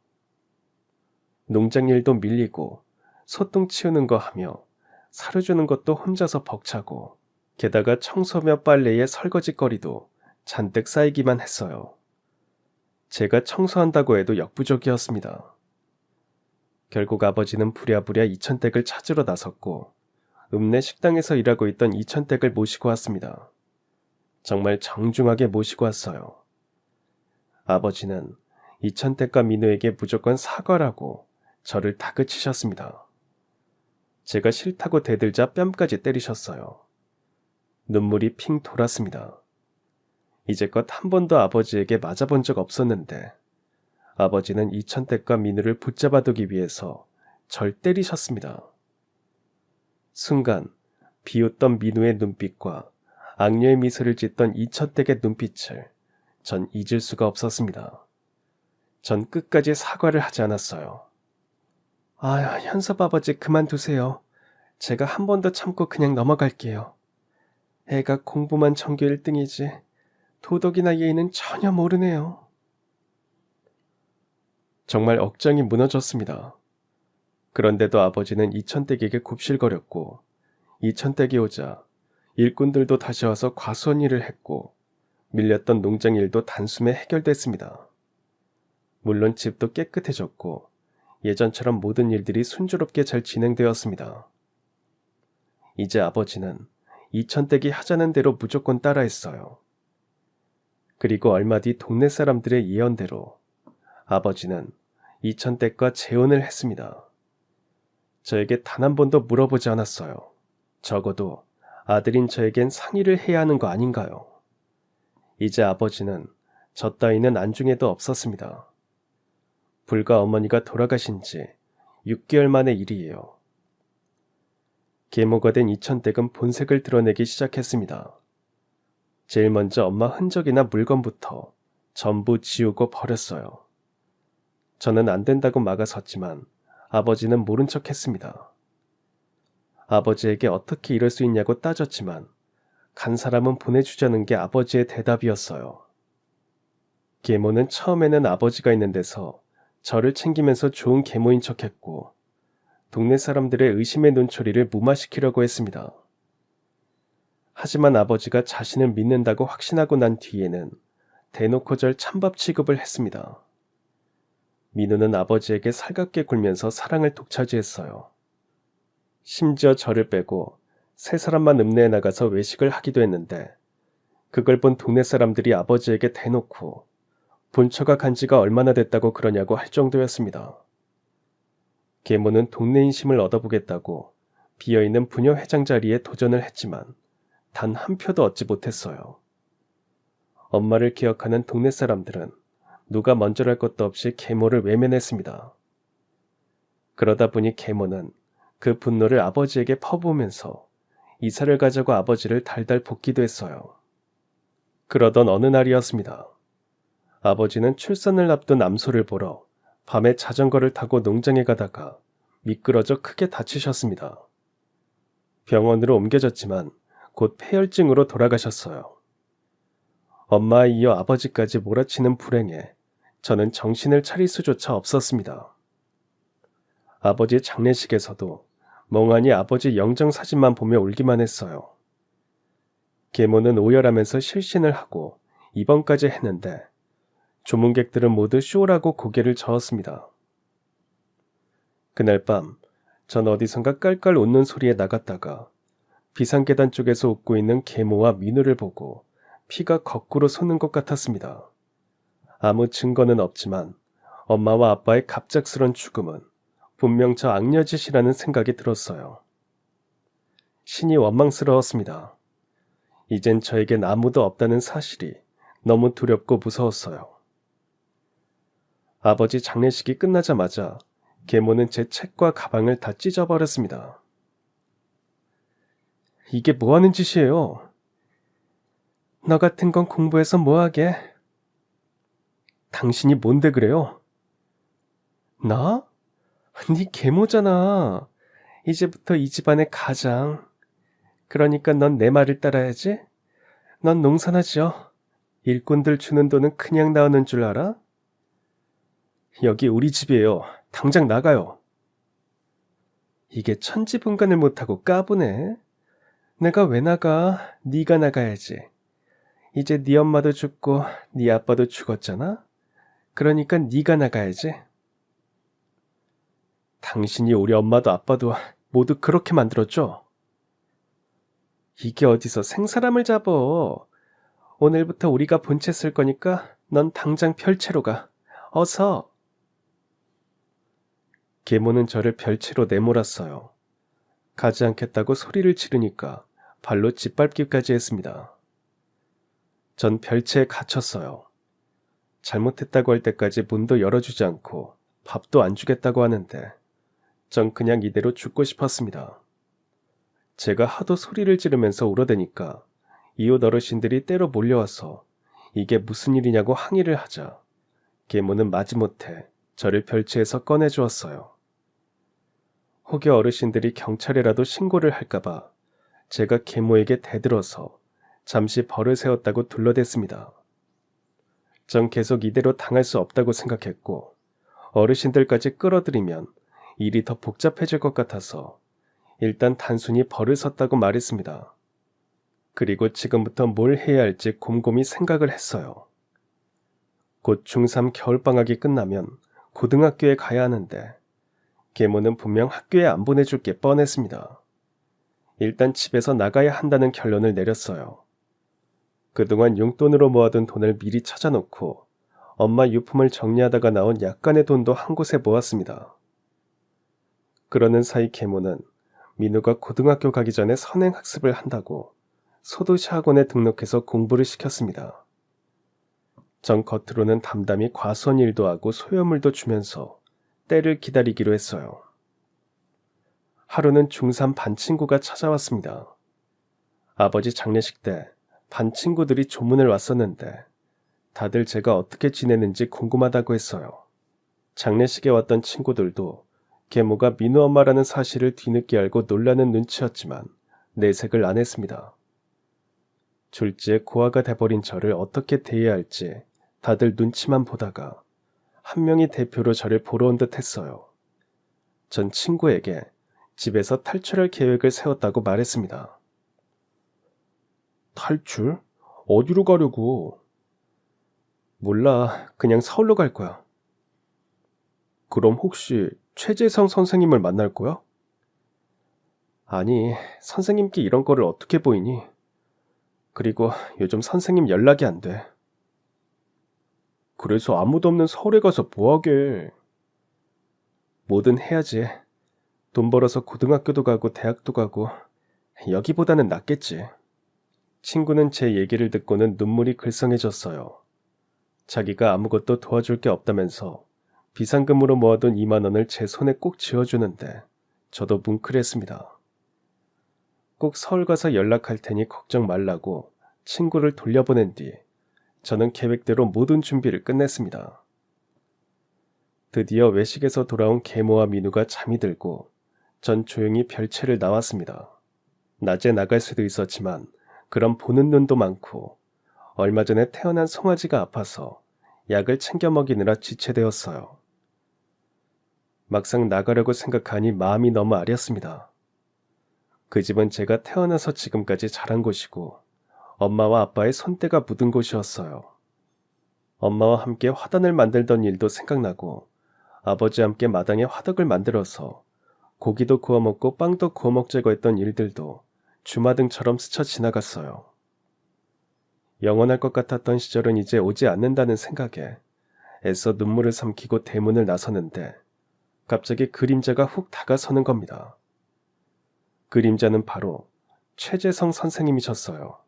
농장 일도 밀리고 소똥 치우는 거 하며 사료 주는 것도 혼자서 벅차고 게다가 청소며 빨래에 설거지거리도 잔뜩 쌓이기만 했어요. 제가 청소한다고 해도 역부족이었습니다. 결국 아버지는 부랴부랴 이천댁을 찾으러 나섰고 읍내 식당에서 일하고 있던 이천댁을 모시고 왔습니다. 정말 정중하게 모시고 왔어요. 아버지는 이천댁과 민우에게 무조건 사과라고 저를 다그치셨습니다. 제가 싫다고 대들자 뺨까지 때리셨어요. 눈물이 핑 돌았습니다. 이제껏 한 번도 아버지에게 맞아본 적 없었는데 아버지는 이천댁과 민우를 붙잡아두기 위해서 절 때리셨습니다. 순간 비웃던 민우의 눈빛과 악녀의 미소를 짓던 이천댁의 눈빛을 전 잊을 수가 없었습니다. 전 끝까지 사과를 하지 않았어요. 아, 현섭 아버지 그만두세요. 제가 한 번 더 참고 그냥 넘어갈게요. 애가 공부만 전교 1등이지 도덕이나 예의는 전혀 모르네요. 정말 억장이 무너졌습니다. 그런데도 아버지는 이천댁에게 굽실거렸고 이천댁이 오자 일꾼들도 다시 와서 과수원 일을 했고 밀렸던 농장 일도 단숨에 해결됐습니다. 물론 집도 깨끗해졌고 예전처럼 모든 일들이 순조롭게 잘 진행되었습니다. 이제 아버지는 이천댁이 하자는 대로 무조건 따라했어요. 그리고 얼마 뒤 동네 사람들의 예언대로 아버지는 이천댁과 재혼을 했습니다. 저에게 단 한 번도 물어보지 않았어요. 적어도 아들인 저에겐 상의를 해야 하는 거 아닌가요? 이제 아버지는 저 따위는 안중에도 없었습니다. 불과 어머니가 돌아가신 지 6개월 만의 일이에요. 계모가 된 이천댁은 본색을 드러내기 시작했습니다. 제일 먼저 엄마 흔적이나 물건부터 전부 지우고 버렸어요. 저는 안 된다고 막아섰지만 아버지는 모른 척 했습니다. 아버지에게 어떻게 이럴 수 있냐고 따졌지만 간 사람은 보내주자는 게 아버지의 대답이었어요. 계모는 처음에는 아버지가 있는 데서 저를 챙기면서 좋은 계모인 척했고 동네 사람들의 의심의 눈초리를 무마시키려고 했습니다. 하지만 아버지가 자신을 믿는다고 확신하고 난 뒤에는 대놓고 절 찬밥 취급을 했습니다. 민우는 아버지에게 살갑게 굴면서 사랑을 독차지했어요. 심지어 저를 빼고 세 사람만 읍내에 나가서 외식을 하기도 했는데 그걸 본 동네 사람들이 아버지에게 대놓고 본처가 간 지가 얼마나 됐다고 그러냐고 할 정도였습니다. 계모는 동네 인심을 얻어보겠다고 비어있는 부녀 회장 자리에 도전을 했지만 단 한 표도 얻지 못했어요. 엄마를 기억하는 동네 사람들은 누가 먼저랄 것도 없이 계모를 외면했습니다. 그러다 보니 계모는 그 분노를 아버지에게 퍼부으면서 이사를 가자고 아버지를 달달 볶기도 했어요. 그러던 어느 날이었습니다. 아버지는 출산을 앞둔 암소를 보러 밤에 자전거를 타고 농장에 가다가 미끄러져 크게 다치셨습니다. 병원으로 옮겨졌지만 곧 폐혈증으로 돌아가셨어요. 엄마에 이어 아버지까지 몰아치는 불행에 저는 정신을 차릴 수조차 없었습니다. 아버지 장례식에서도 멍하니 아버지 영정사진만 보며 울기만 했어요. 계모는 오열하면서 실신을 하고 입원까지 했는데 조문객들은 모두 쇼라고 고개를 저었습니다. 그날 밤 전 어디선가 깔깔 웃는 소리에 나갔다가 비상계단 쪽에서 웃고 있는 계모와 민우를 보고 피가 거꾸로 솟는 것 같았습니다. 아무 증거는 없지만 엄마와 아빠의 갑작스런 죽음은 분명 저 악녀짓이라는 생각이 들었어요. 신이 원망스러웠습니다. 이젠 저에겐 아무도 없다는 사실이 너무 두렵고 무서웠어요. 아버지 장례식이 끝나자마자 계모는 제 책과 가방을 다 찢어버렸습니다. 이게 뭐 하는 짓이에요? 너 같은 건 공부해서 뭐하게? 당신이 뭔데 그래요? 나? 네 계모잖아. 이제부터 이 집안의 가장. 그러니까 넌 내 말을 따라야지. 넌 농사나 지어. 일꾼들 주는 돈은 그냥 나오는 줄 알아? 여기 우리 집이에요. 당장 나가요. 이게 천지분간을 못하고 까부네. 내가 왜 나가? 네가 나가야지. 이제 네 엄마도 죽고 네 아빠도 죽었잖아. 그러니까 네가 나가야지. 당신이 우리 엄마도 아빠도 모두 그렇게 만들었죠? 이게 어디서 생사람을 잡어. 오늘부터 우리가 본체 쓸 거니까 넌 당장 별채로 가. 어서. 계모는 저를 별채로 내몰았어요. 가지 않겠다고 소리를 지르니까 발로 짓밟기까지 했습니다. 전 별채에 갇혔어요. 잘못했다고 할 때까지 문도 열어주지 않고 밥도 안 주겠다고 하는데 전 그냥 이대로 죽고 싶었습니다. 제가 하도 소리를 지르면서 울어대니까 이웃 어르신들이 때로 몰려와서 이게 무슨 일이냐고 항의를 하자 계모는 마지못해 저를 별채에서 꺼내주었어요. 혹여 어르신들이 경찰에라도 신고를 할까봐 제가 계모에게 대들어서 잠시 벌을 세웠다고 둘러댔습니다. 전 계속 이대로 당할 수 없다고 생각했고 어르신들까지 끌어들이면 일이 더 복잡해질 것 같아서 일단 단순히 벌을 섰다고 말했습니다. 그리고 지금부터 뭘 해야 할지 곰곰이 생각을 했어요. 곧 중3 겨울방학이 끝나면 고등학교에 가야 하는데 계모는 분명 학교에 안 보내줄 게 뻔했습니다. 일단 집에서 나가야 한다는 결론을 내렸어요. 그동안 용돈으로 모아둔 돈을 미리 찾아놓고 엄마 유품을 정리하다가 나온 약간의 돈도 한 곳에 모았습니다. 그러는 사이 계모는 민우가 고등학교 가기 전에 선행학습을 한다고 소도시 학원에 등록해서 공부를 시켰습니다. 전 겉으로는 담담히 과수원 일도 하고 소요물도 주면서 때를 기다리기로 했어요. 하루는 중3 반 친구가 찾아왔습니다. 아버지 장례식 때 반 친구들이 조문을 왔었는데 다들 제가 어떻게 지내는지 궁금하다고 했어요. 장례식에 왔던 친구들도 계모가 민우 엄마라는 사실을 뒤늦게 알고 놀라는 눈치였지만 내색을 안 했습니다. 졸지에 고아가 돼버린 저를 어떻게 대해야 할지 다들 눈치만 보다가 한 명이 대표로 저를 보러 온 듯 했어요. 전 친구에게 집에서 탈출할 계획을 세웠다고 말했습니다. 탈출? 어디로 가려고? 몰라, 그냥 서울로 갈 거야. 그럼 혹시 최재성 선생님을 만날 거야? 아니, 선생님께 이런 거를 어떻게 보이니? 그리고 요즘 선생님 연락이 안 돼. 그래서 아무도 없는 서울에 가서 뭐하게? 뭐든 해야지. 돈 벌어서 고등학교도 가고 대학도 가고 여기보다는 낫겠지. 친구는 제 얘기를 듣고는 눈물이 글썽해졌어요. 자기가 아무것도 도와줄 게 없다면서 비상금으로 모아둔 2만 원을 제 손에 꼭 쥐어주는데 저도 뭉클했습니다. 꼭 서울 가서 연락할 테니 걱정 말라고 친구를 돌려보낸 뒤 저는 계획대로 모든 준비를 끝냈습니다. 드디어 외식에서 돌아온 계모와 민우가 잠이 들고 전 조용히 별채를 나왔습니다. 낮에 나갈 수도 있었지만 그럼 보는 눈도 많고 얼마 전에 태어난 송아지가 아파서 약을 챙겨 먹이느라 지체되었어요. 막상 나가려고 생각하니 마음이 너무 아렸습니다. 그 집은 제가 태어나서 지금까지 자란 곳이고 엄마와 아빠의 손때가 묻은 곳이었어요. 엄마와 함께 화단을 만들던 일도 생각나고 아버지와 함께 마당에 화덕을 만들어서 고기도 구워 먹고 빵도 구워 먹자고 했던 일들도 주마등처럼 스쳐 지나갔어요. 영원할 것 같았던 시절은 이제 오지 않는다는 생각에 애써 눈물을 삼키고 대문을 나서는데 갑자기 그림자가 훅 다가서는 겁니다. 그림자는 바로 최재성 선생님이셨어요.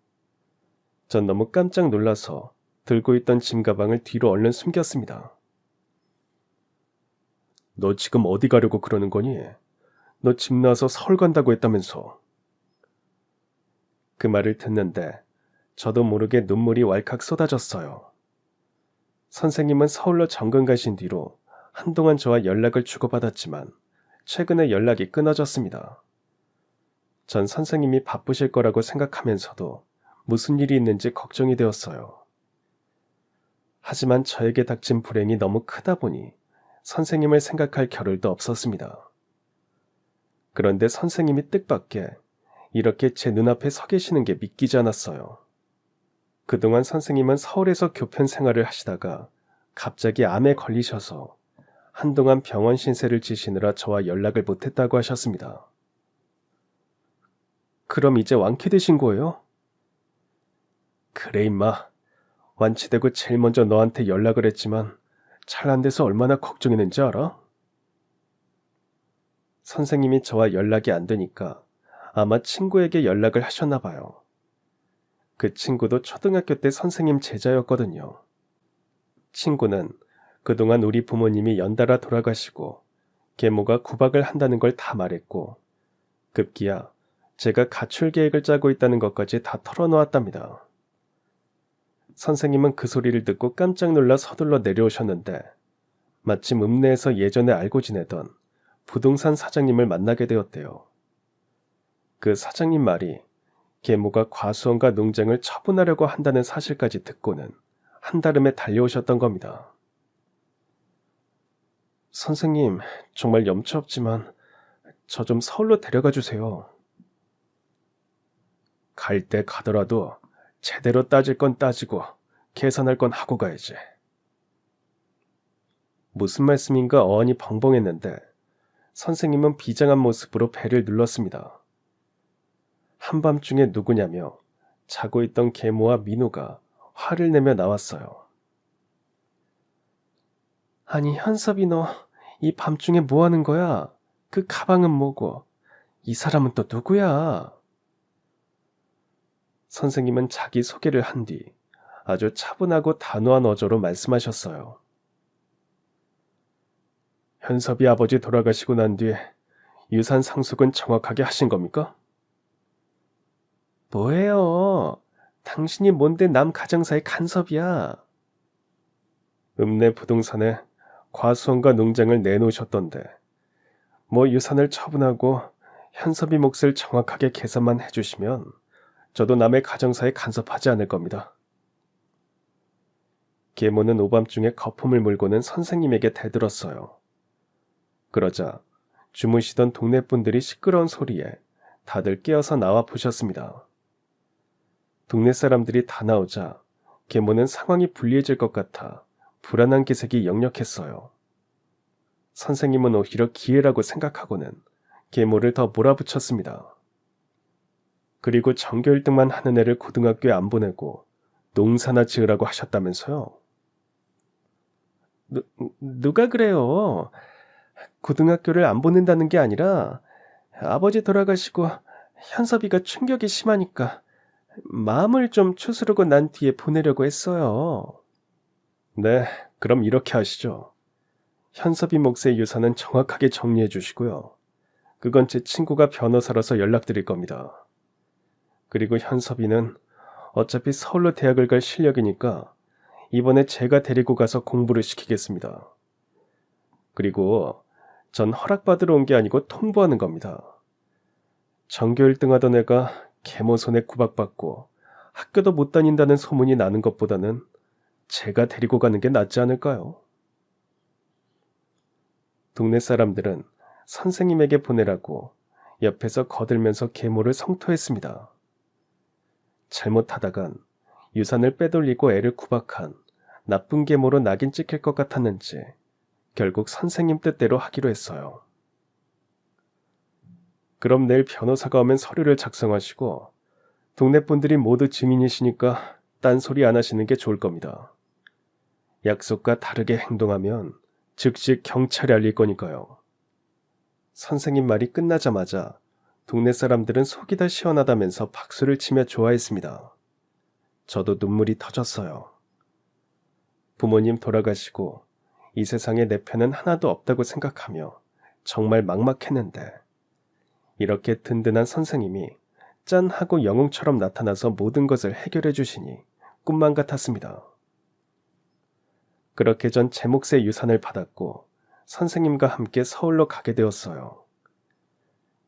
전 너무 깜짝 놀라서 들고 있던 짐 가방을 뒤로 얼른 숨겼습니다. 너 지금 어디 가려고 그러는 거니? 너 집 나와서 서울 간다고 했다면서. 그 말을 듣는데 저도 모르게 눈물이 왈칵 쏟아졌어요. 선생님은 서울로 정근 가신 뒤로 한동안 저와 연락을 주고받았지만 최근에 연락이 끊어졌습니다. 전 선생님이 바쁘실 거라고 생각하면서도 무슨 일이 있는지 걱정이 되었어요. 하지만 저에게 닥친 불행이 너무 크다 보니 선생님을 생각할 겨를도 없었습니다. 그런데 선생님이 뜻밖의 이렇게 제 눈앞에 서 계시는 게 믿기지 않았어요. 그동안 선생님은 서울에서 교편 생활을 하시다가 갑자기 암에 걸리셔서 한동안 병원 신세를 지시느라 저와 연락을 못했다고 하셨습니다. 그럼 이제 완쾌되신 거예요? 그래 임마. 완치되고 제일 먼저 너한테 연락을 했지만 잘 안 돼서 얼마나 걱정했는지 알아? 선생님이 저와 연락이 안 되니까 아마 친구에게 연락을 하셨나 봐요. 그 친구도 초등학교 때 선생님 제자였거든요. 친구는 그동안 우리 부모님이 연달아 돌아가시고 계모가 구박을 한다는 걸 다 말했고 급기야 제가 가출 계획을 짜고 있다는 것까지 다 털어놓았답니다. 선생님은 그 소리를 듣고 깜짝 놀라 서둘러 내려오셨는데 마침 읍내에서 예전에 알고 지내던 부동산 사장님을 만나게 되었대요. 그 사장님 말이 계모가 과수원과 농장을 처분하려고 한다는 사실까지 듣고는 한달음에 달려오셨던 겁니다. 선생님, 정말 염치 없지만 저 좀 서울로 데려가 주세요. 갈 때 가더라도 제대로 따질 건 따지고 계산할 건 하고 가야지. 무슨 말씀인가 어안이 벙벙했는데 선생님은 비장한 모습으로 배를 눌렀습니다. 한밤중에 누구냐며 자고 있던 계모와 민우가 화를 내며 나왔어요. 아니 현섭이 너 이 밤중에 뭐 하는 거야? 그 가방은 뭐고? 이 사람은 또 누구야? 선생님은 자기 소개를 한 뒤 아주 차분하고 단호한 어조로 말씀하셨어요. 현섭이 아버지 돌아가시고 난 뒤에 유산 상속은 정확하게 하신 겁니까? 뭐예요? 당신이 뭔데 남 가정사의 간섭이야? 읍내 부동산에 과수원과 농장을 내놓으셨던데 뭐 유산을 처분하고 현섭이 몫을 정확하게 계산만 해주시면 저도 남의 가정사에 간섭하지 않을 겁니다. 계모는 오밤중에 거품을 물고는 선생님에게 대들었어요. 그러자 주무시던 동네 분들이 시끄러운 소리에 다들 깨어서 나와 보셨습니다. 동네 사람들이 다 나오자 계모는 상황이 불리해질 것 같아 불안한 기색이 역력했어요. 선생님은 오히려 기회라고 생각하고는 계모를 더 몰아붙였습니다. 그리고 전교 1등만 하는 애를 고등학교에 안 보내고 농사나 지으라고 하셨다면서요? 누가 그래요? 고등학교를 안 보낸다는 게 아니라 아버지 돌아가시고 현섭이가 충격이 심하니까 마음을 좀 추스르고 난 뒤에 보내려고 했어요. 네, 그럼 이렇게 하시죠. 현섭이 몫의 유산은 정확하게 정리해 주시고요. 그건 제 친구가 변호사라서 연락드릴 겁니다. 그리고 현섭이는 어차피 서울로 대학을 갈 실력이니까 이번에 제가 데리고 가서 공부를 시키겠습니다. 그리고 전 허락받으러 온 게 아니고 통보하는 겁니다. 전교 1등 하던 애가 계모 손에 구박받고 학교도 못 다닌다는 소문이 나는 것보다는 제가 데리고 가는 게 낫지 않을까요? 동네 사람들은 선생님에게 보내라고 옆에서 거들면서 계모를 성토했습니다. 잘못하다간 유산을 빼돌리고 애를 구박한 나쁜 계모로 낙인 찍힐 것 같았는지 결국 선생님 뜻대로 하기로 했어요. 그럼 내일 변호사가 오면 서류를 작성하시고 동네 분들이 모두 증인이시니까 딴소리 안 하시는 게 좋을 겁니다. 약속과 다르게 행동하면 즉시 경찰에 알릴 거니까요. 선생님 말이 끝나자마자 동네 사람들은 속이 다 시원하다면서 박수를 치며 좋아했습니다. 저도 눈물이 터졌어요. 부모님 돌아가시고 이 세상에 내 편은 하나도 없다고 생각하며 정말 막막했는데 이렇게 든든한 선생님이 짠 하고 영웅처럼 나타나서 모든 것을 해결해 주시니 꿈만 같았습니다. 그렇게 전 제 몫의 유산을 받았고 선생님과 함께 서울로 가게 되었어요.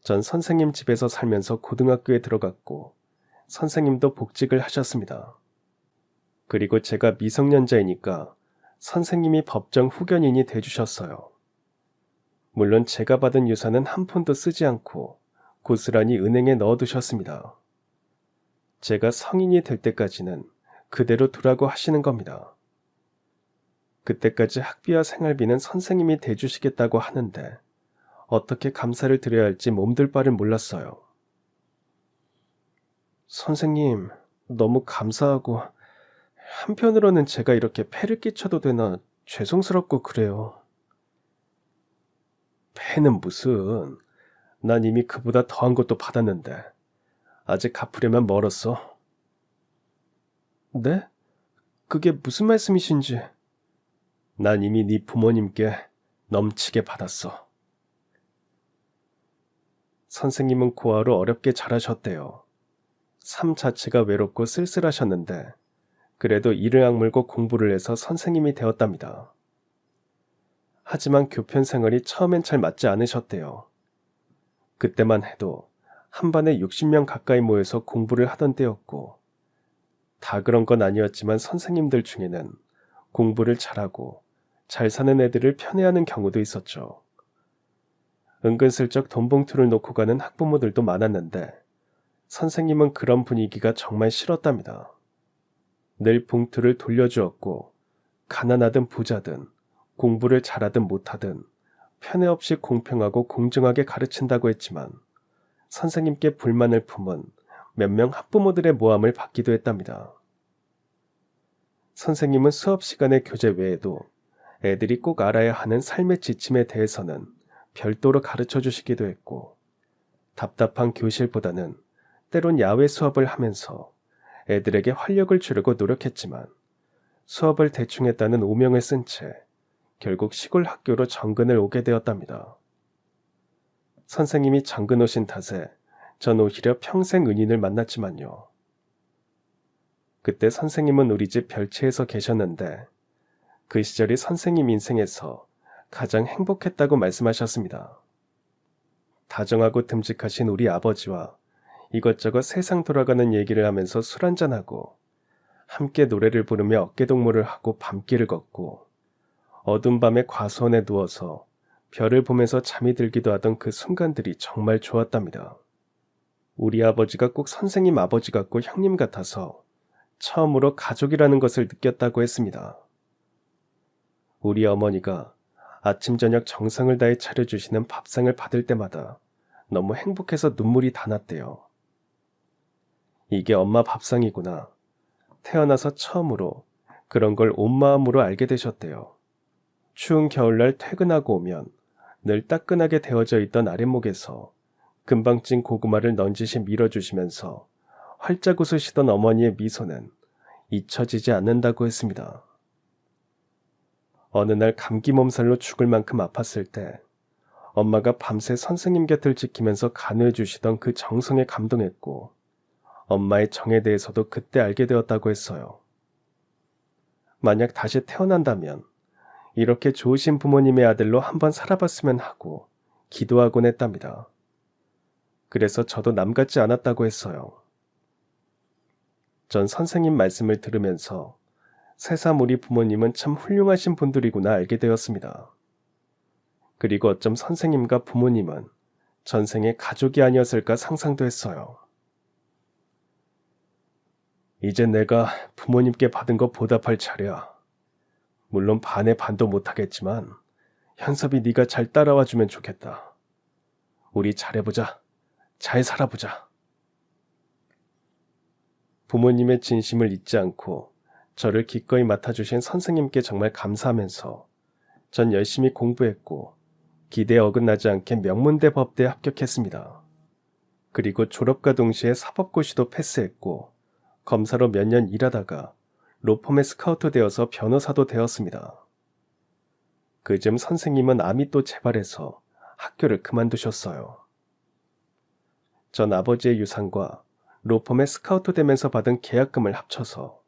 전 선생님 집에서 살면서 고등학교에 들어갔고 선생님도 복직을 하셨습니다. 그리고 제가 미성년자이니까 선생님이 법정 후견인이 돼주셨어요. 물론 제가 받은 유산은 한 푼도 쓰지 않고 고스란히 은행에 넣어두셨습니다. 제가 성인이 될 때까지는 그대로 두라고 하시는 겁니다. 그때까지 학비와 생활비는 선생님이 대주시겠다고 하는데 어떻게 감사를 드려야 할지 몸둘 바를 몰랐어요. 선생님, 너무 감사하고 한편으로는 제가 이렇게 폐를 끼쳐도 되나 죄송스럽고 그래요. 폐는 무슨, 난 이미 그보다 더한 것도 받았는데 아직 갚으려면 멀었어. 네? 그게 무슨 말씀이신지. 난 이미 네 부모님께 넘치게 받았어. 선생님은 고아로 어렵게 자라셨대요. 삶 자체가 외롭고 쓸쓸하셨는데 그래도 이를 악물고 공부를 해서 선생님이 되었답니다. 하지만 교편 생활이 처음엔 잘 맞지 않으셨대요. 그때만 해도 한 반에 60명 가까이 모여서 공부를 하던 때였고 다 그런 건 아니었지만 선생님들 중에는 공부를 잘하고 잘 사는 애들을 편애하는 경우도 있었죠. 은근슬쩍 돈 봉투를 놓고 가는 학부모들도 많았는데 선생님은 그런 분위기가 정말 싫었답니다. 늘 봉투를 돌려주었고 가난하든 부자든 공부를 잘하든 못하든 편애 없이 공평하고 공정하게 가르친다고 했지만 선생님께 불만을 품은 몇 명 학부모들의 모함을 받기도 했답니다. 선생님은 수업 시간의 교재 외에도 애들이 꼭 알아야 하는 삶의 지침에 대해서는 별도로 가르쳐 주시기도 했고 답답한 교실보다는 때론 야외 수업을 하면서 애들에게 활력을 주려고 노력했지만 수업을 대충 했다는 오명을 쓴 채 결국 시골 학교로 정근을 오게 되었답니다. 선생님이 정근 오신 탓에 전 오히려 평생 은인을 만났지만요. 그때 선생님은 우리 집 별채에서 계셨는데 그 시절이 선생님 인생에서 가장 행복했다고 말씀하셨습니다. 다정하고 듬직하신 우리 아버지와 이것저것 세상 돌아가는 얘기를 하면서 술 한잔하고 함께 노래를 부르며 어깨동무를 하고 밤길을 걷고 어두운 밤에 과수원에 누워서 별을 보면서 잠이 들기도 하던 그 순간들이 정말 좋았답니다. 우리 아버지가 꼭 선생님 아버지 같고 형님 같아서 처음으로 가족이라는 것을 느꼈다고 했습니다. 우리 어머니가 아침 저녁 정성을 다해 차려주시는 밥상을 받을 때마다 너무 행복해서 눈물이 다 났대요. 이게 엄마 밥상이구나. 태어나서 처음으로 그런 걸 온 마음으로 알게 되셨대요. 추운 겨울날 퇴근하고 오면 늘 따끈하게 데워져 있던 아랫목에서 금방 찐 고구마를 넌지시 밀어주시면서 활짝 웃으시던 어머니의 미소는 잊혀지지 않는다고 했습니다. 어느 날 감기 몸살로 죽을 만큼 아팠을 때 엄마가 밤새 선생님 곁을 지키면서 간호해 주시던 그 정성에 감동했고 엄마의 정에 대해서도 그때 알게 되었다고 했어요. 만약 다시 태어난다면 이렇게 좋으신 부모님의 아들로 한번 살아봤으면 하고 기도하곤 했답니다. 그래서 저도 남 같지 않았다고 했어요. 전 선생님 말씀을 들으면서 새삼 우리 부모님은 참 훌륭하신 분들이구나 알게 되었습니다. 그리고 어쩜 선생님과 부모님은 전생에 가족이 아니었을까 상상도 했어요. 이제 내가 부모님께 받은 거 보답할 차례야. 물론 반의 반도 못하겠지만 현섭이 네가 잘 따라와 주면 좋겠다. 우리 잘해보자. 잘 살아보자. 부모님의 진심을 잊지 않고 저를 기꺼이 맡아주신 선생님께 정말 감사하면서 전 열심히 공부했고 기대에 어긋나지 않게 명문대 법대에 합격했습니다. 그리고 졸업과 동시에 사법고시도 패스했고 검사로 몇 년 일하다가 로펌에 스카우트 되어서 변호사도 되었습니다. 그즈음 선생님은 암이 또 재발해서 학교를 그만두셨어요. 전 아버지의 유산과 로펌에 스카우트 되면서 받은 계약금을 합쳐서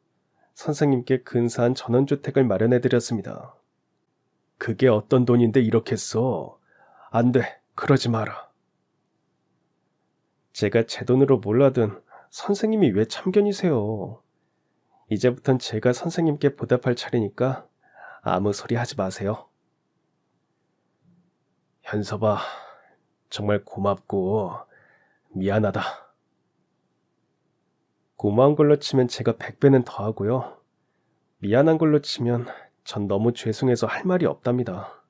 선생님께 근사한 전원주택을 마련해드렸습니다. 그게 어떤 돈인데 이렇게 써? 안 돼, 그러지 마라. 제가 제 돈으로 몰라든 선생님이 왜 참견이세요? 이제부턴 제가 선생님께 보답할 차례니까 아무 소리 하지 마세요. 현섭아, 정말 고맙고 미안하다. 고마운 걸로 치면 제가 100배는 더 하고요. 미안한 걸로 치면 전 너무 죄송해서 할 말이 없답니다.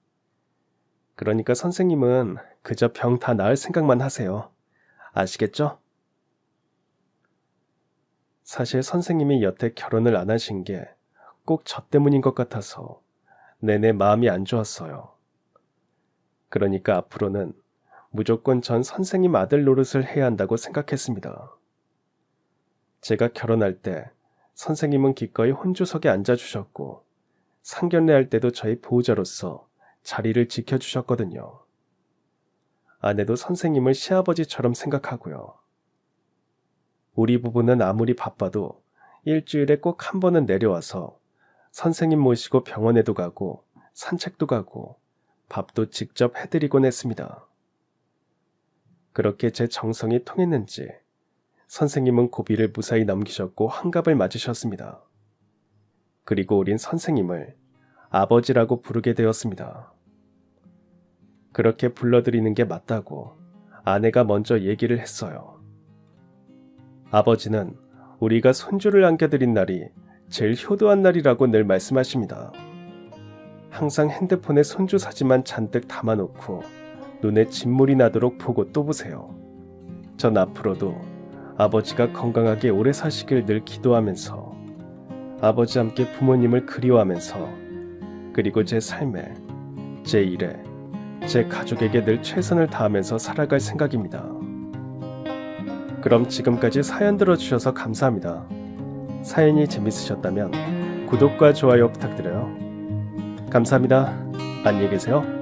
그러니까 선생님은 그저 병 다 나을 생각만 하세요. 아시겠죠? 사실 선생님이 여태 결혼을 안 하신 게 꼭 저 때문인 것 같아서 내내 마음이 안 좋았어요. 그러니까 앞으로는 무조건 전 선생님 아들 노릇을 해야 한다고 생각했습니다. 제가 결혼할 때 선생님은 기꺼이 혼주석에 앉아주셨고 상견례할 때도 저희 보호자로서 자리를 지켜주셨거든요. 아내도 선생님을 시아버지처럼 생각하고요. 우리 부부는 아무리 바빠도 일주일에 꼭 한 번은 내려와서 선생님 모시고 병원에도 가고 산책도 가고 밥도 직접 해드리곤 했습니다. 그렇게 제 정성이 통했는지 선생님은 고비를 무사히 넘기셨고 환갑을 맞으셨습니다. 그리고 우린 선생님을 아버지라고 부르게 되었습니다. 그렇게 불러드리는 게 맞다고 아내가 먼저 얘기를 했어요. 아버지는 우리가 손주를 안겨드린 날이 제일 효도한 날이라고 늘 말씀하십니다. 항상 핸드폰에 손주 사진만 잔뜩 담아놓고 눈에 진물이 나도록 보고 또 보세요. 전 앞으로도 아버지가 건강하게 오래 사시길 늘 기도하면서 아버지 함께 부모님을 그리워하면서 그리고 제 삶에, 제 일에, 제 가족에게 늘 최선을 다하면서 살아갈 생각입니다. 그럼 지금까지 사연 들어주셔서 감사합니다. 사연이 재밌으셨다면 구독과 좋아요 부탁드려요. 감사합니다. 안녕히 계세요.